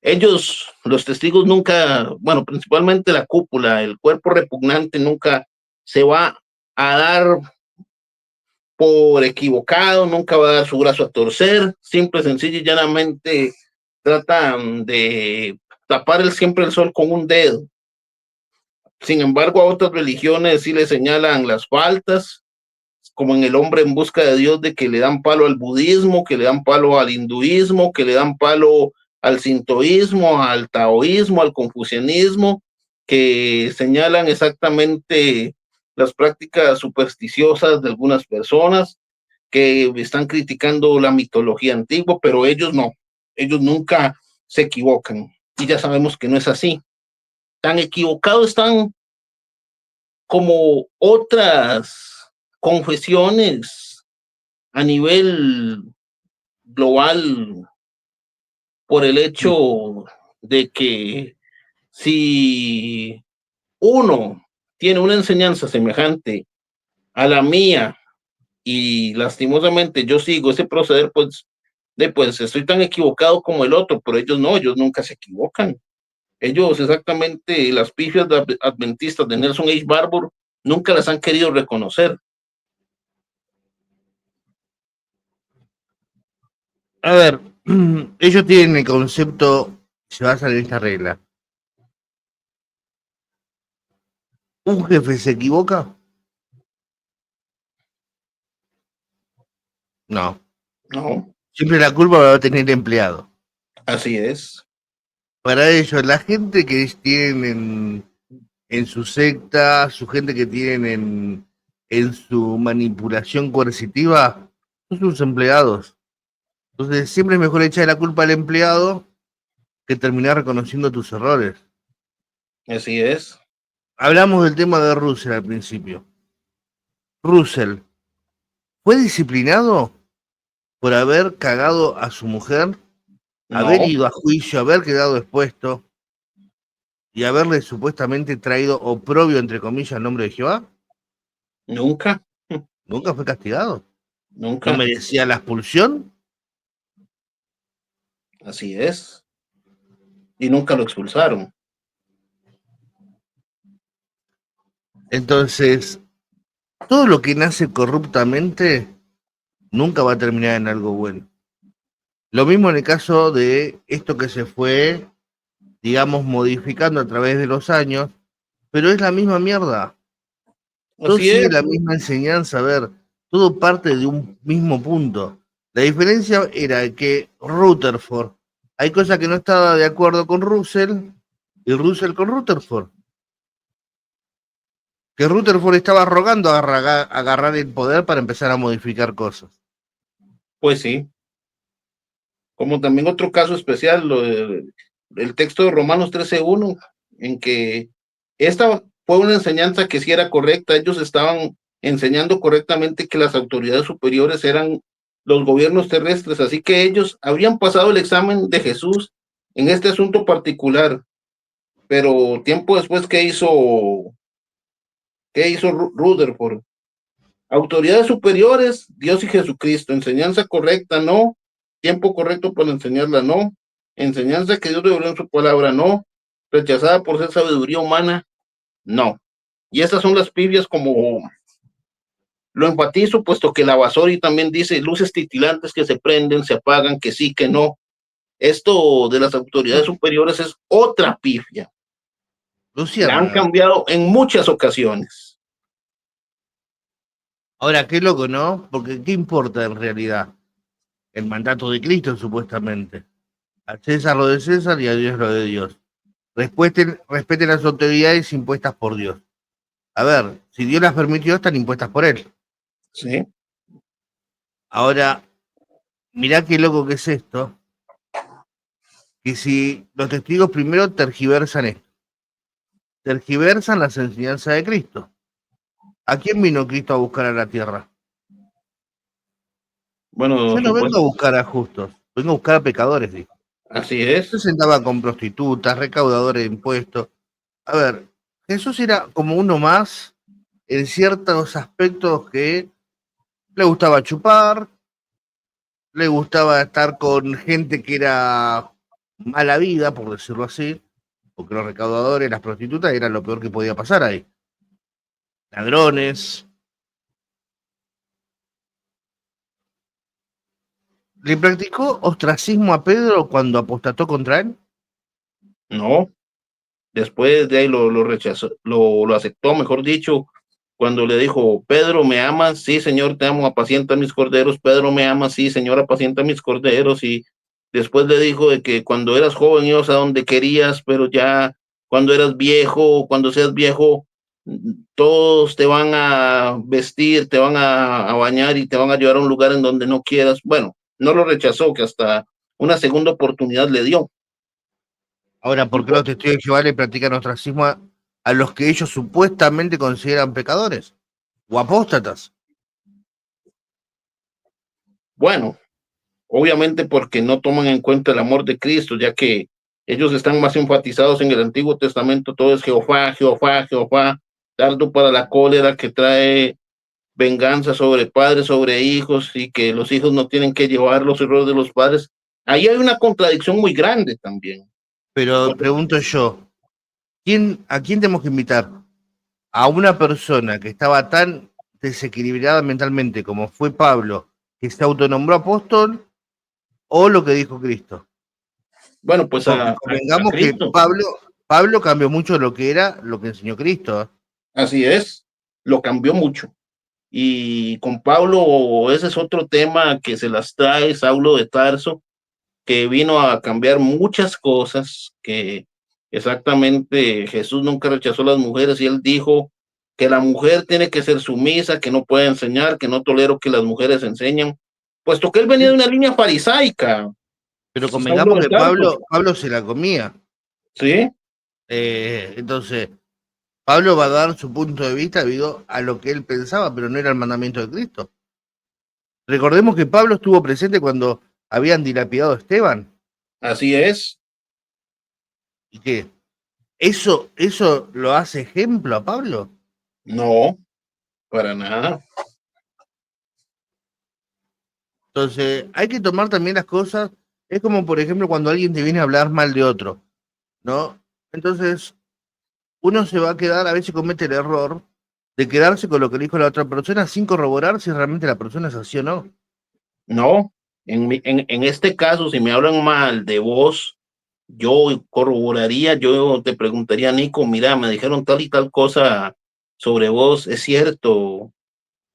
ellos, los testigos nunca, bueno, principalmente la cúpula, el cuerpo repugnante nunca se va a dar por equivocado, nunca va a dar su brazo a torcer, simple, sencillo y llanamente tratan de tapar siempre el sol con un dedo. Sin embargo, a otras religiones sí le señalan las faltas, como en el hombre en busca de Dios, de que le dan palo al budismo, que le dan palo al hinduismo, que le dan palo al sintoísmo, al taoísmo, al confucianismo, que señalan exactamente las prácticas supersticiosas de algunas personas, que están criticando la mitología antigua, pero ellos no, ellos nunca se equivocan. Y ya sabemos que no es así. Tan equivocados están como otras confesiones a nivel global, por el hecho de que si uno tiene una enseñanza semejante a la mía y lastimosamente yo sigo ese proceder, pues, pues estoy tan equivocado como el otro, pero ellos no, ellos nunca se equivocan. Ellos exactamente, las pifias adventistas de Nelson H. Barbour, nunca las han querido reconocer. A ver, ellos tienen el concepto, se basa en esta regla. ¿Un jefe se equivoca? No. No, Siempre la culpa va a tener el empleado. así es. Para ellos, la gente que tienen en su secta, su gente que tienen en su manipulación coercitiva, son sus empleados. Entonces, siempre es mejor echar la culpa al empleado que terminar reconociendo tus errores. Así es. Hablamos del tema de Russell al principio. Russell, ¿fue disciplinado por haber cagado a su mujer, haber No, ido a juicio, haber quedado expuesto y haberle supuestamente traído oprobio, entre comillas, al nombre de Jehová? nunca, Nunca fue castigado. ¿No nunca. merecía la expulsión? Así es. Y nunca lo expulsaron. Entonces, todo lo que nace corruptamente nunca va a terminar en algo bueno. Lo mismo en el caso de esto que se fue, digamos, modificando a través de los años, pero es la misma mierda. Todo Así sigue es. la misma enseñanza, a ver, todo parte de un mismo punto. La diferencia era que Rutherford, hay cosas que no estaba de acuerdo con Russell y Russell con Rutherford. Que Rutherford estaba rogando agarrar el poder para empezar a modificar cosas. Pues sí. Como también otro caso especial, el texto de Romanos 13:1, en que esta fue una enseñanza que sí era correcta. Ellos estaban enseñando correctamente que las autoridades superiores eran los gobiernos terrestres, así que ellos habían pasado el examen de Jesús en este asunto particular, pero tiempo después, qué hizo Rutherford? Autoridades superiores, Dios y Jesucristo. Enseñanza correcta, no. Tiempo correcto para enseñarla, no. Enseñanza que Dios reveló en su palabra, no. Rechazada por ser sabiduría humana, no. Y estas son las pifias, como lo enfatizo, puesto que la Vasori también dice luces titilantes que se prenden, se apagan, que sí, que no. Esto de las autoridades superiores es otra pifia. La han Luciérnaga. cambiado en muchas ocasiones. Ahora, qué loco, ¿no? Porque ¿qué importa en realidad? El mandato de Cristo, supuestamente. A César lo de César y a Dios lo de Dios. Respeten las autoridades impuestas por Dios. A ver, si Dios las permitió, están impuestas por él. Sí, Ahora, mirá qué loco que es esto. Que si los testigos primero tergiversan esto, tergiversan las enseñanzas de Cristo. ¿A quién vino Cristo a buscar a la tierra? bueno, Yo no vengo a supuesto, buscar a justos, vengo a buscar a pecadores, dijo. así Se es. sentaba con prostitutas, recaudadores de impuestos. A ver, Jesús era como uno más en ciertos aspectos que le gustaba chupar, le gustaba estar con gente que era mala vida, por decirlo así, porque los recaudadores, las prostitutas, eran lo peor que podía pasar ahí. Ladrones. ¿Le practicó ostracismo a Pedro cuando apostató contra él? No, después de ahí lo rechazó, lo aceptó, mejor dicho, cuando le dijo, Pedro, ¿me amas? Sí, Señor, te amo, apacienta mis corderos. Pedro, ¿me amas? Sí, Señor, apacienta mis corderos. Y después le dijo de que cuando eras joven ibas a donde querías, pero ya cuando eras viejo, cuando seas viejo, todos te van a vestir, te van a bañar y te van a llevar a un lugar en donde no quieras. Bueno, no lo rechazó, que hasta una segunda oportunidad le dio. Ahora, Y ¿por qué los testigos de Jehová le practican ostracismo a los que ellos supuestamente consideran pecadores o apóstatas? bueno, obviamente porque no toman en cuenta el amor de Cristo, ya que ellos están más enfatizados en el Antiguo Testamento, todo es Jehová, Jehová, Jehová, dardo para la cólera, que trae venganza sobre padres, sobre hijos, y que los hijos no tienen que llevar los errores de los padres. Ahí hay una contradicción muy grande también. Pero pregunto yo, ¿a quién tenemos que invitar? ¿A una persona que estaba tan desequilibrada mentalmente como fue Pablo, que se autonombró apóstol, o lo que dijo Cristo? Bueno, pues Porque a convengamos que Cristo. Pablo cambió mucho lo que era, lo que enseñó Cristo. Así es, lo cambió mucho. Y con Pablo, ese es otro tema que se las trae Saulo de Tarso, que vino a cambiar muchas cosas, que exactamente Jesús nunca rechazó a las mujeres y él dijo que la mujer tiene que ser sumisa, que no puede enseñar, que no tolero que las mujeres enseñen, puesto que él venía de Sí. una línea farisaica. Pero Saulo convengamos de que Tarso, Pablo se la comía. ¿sí? Entonces, Pablo va a dar su punto de vista debido a lo que él pensaba, pero no era el mandamiento de Cristo. Recordemos que Pablo estuvo presente cuando habían dilapidado a Esteban. Así es. ¿Y qué? ¿Eso lo hace ejemplo a Pablo? No, para nada. Entonces, hay que tomar también las cosas. Es como, por ejemplo, cuando alguien te viene a hablar mal de otro, ¿no? Entonces, uno se va a quedar, a veces comete el error de quedarse con lo que dijo la otra persona sin corroborar si realmente la persona es así o no. No, en este caso, si me hablan mal de vos, yo corroboraría, yo te preguntaría, Nico, mira, me dijeron tal y tal cosa sobre vos, ¿es cierto?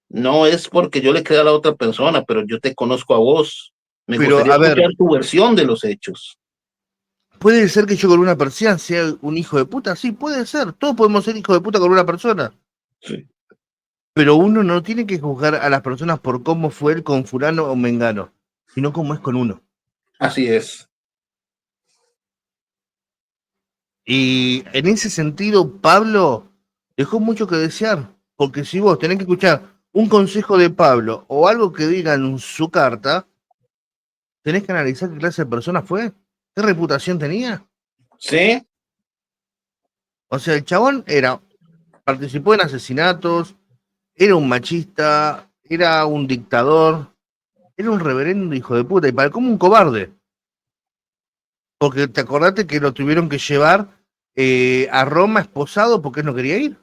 No es porque yo le crea a la otra persona, pero yo te conozco a vos. Me Pero, gustaría a ver, escuchar tu versión de los hechos. ¿puede ser que yo con una persona sea un hijo de puta? Sí, puede ser. Todos podemos ser hijos de puta con una persona. Sí. Pero uno no tiene que juzgar a las personas por cómo fue él con fulano o mengano, sino cómo es con uno. Así es. Y en ese sentido, Pablo dejó mucho que desear, porque si vos tenés que escuchar un consejo de Pablo o algo que diga en su carta, tenés que analizar qué clase de persona fue, qué reputación tenía. Sí, O sea, el chabón participó en asesinatos, era un machista, era un dictador, era un reverendo hijo de puta, y para como un cobarde. Porque te acordaste que lo tuvieron que llevar a Roma esposado porque él no quería ir.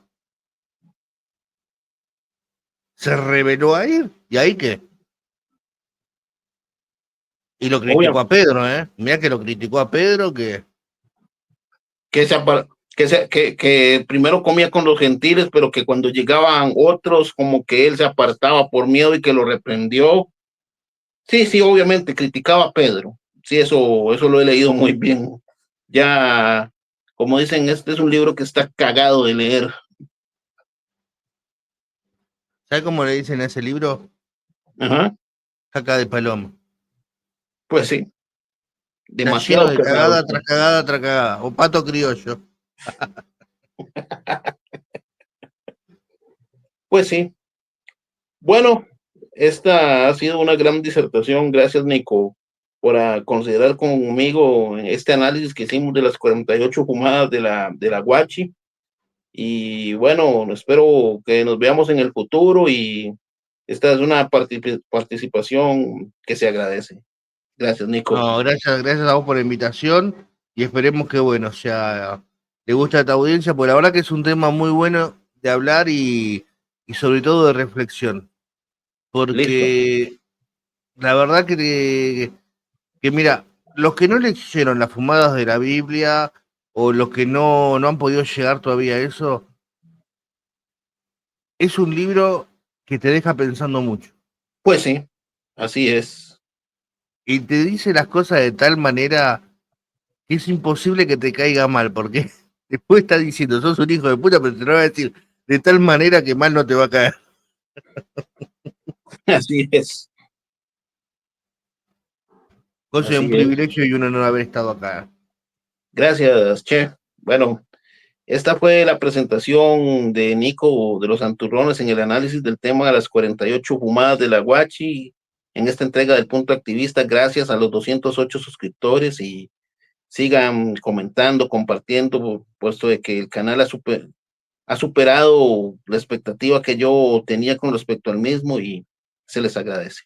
Se rebeló a ir. ¿Y ahí qué? Y lo criticó obvio, a Pedro, ¿eh? Mirá que lo criticó a Pedro, que que, que primero comía con los gentiles, pero que cuando llegaban otros, como que él se apartaba por miedo y que lo reprendió. Sí, sí, obviamente, criticaba a Pedro. Sí, eso lo he leído muy bien. Ya, como dicen, este es un libro que está cagado de leer. ¿sabes cómo le dicen a ese libro? Ajá, Caca de paloma. pues sí, Está lleno demasiado de cagado cagada está. tras cagada tras cagada. O pato criollo. Pues sí. Bueno, esta ha sido una gran disertación. Gracias, Nico, por considerar conmigo este análisis que hicimos de las 48 fumadas de la Guachi. Y bueno, espero que nos veamos en el futuro y esta es una participación que se agradece. Gracias, Nico. No, gracias a vos por la invitación y esperemos que, bueno, o sea, le guste a tu audiencia, porque la verdad que es un tema muy bueno de hablar y sobre todo de reflexión. Listo. Porque la verdad que mira, los que no leyeron las fumadas de la Biblia o los que no han podido llegar todavía a eso, es un libro que te deja pensando mucho Pues sí, así es. y te dice las cosas de tal manera que es imposible que te caiga mal, porque después está diciendo, sos un hijo de puta, pero te lo va a decir de tal manera que mal no te va a caer. Así es. Cosa de un Así es. privilegio y uno no haber estado acá. Gracias, Che. Bueno, esta fue la presentación de Nico de los Santurrones en el análisis del tema de las 48 fumadas de la Guachi en esta entrega del Punto Activista. Gracias a los 208 suscriptores y sigan comentando, compartiendo, puesto de que el canal ha superado la expectativa que yo tenía con respecto al mismo y se les agradece.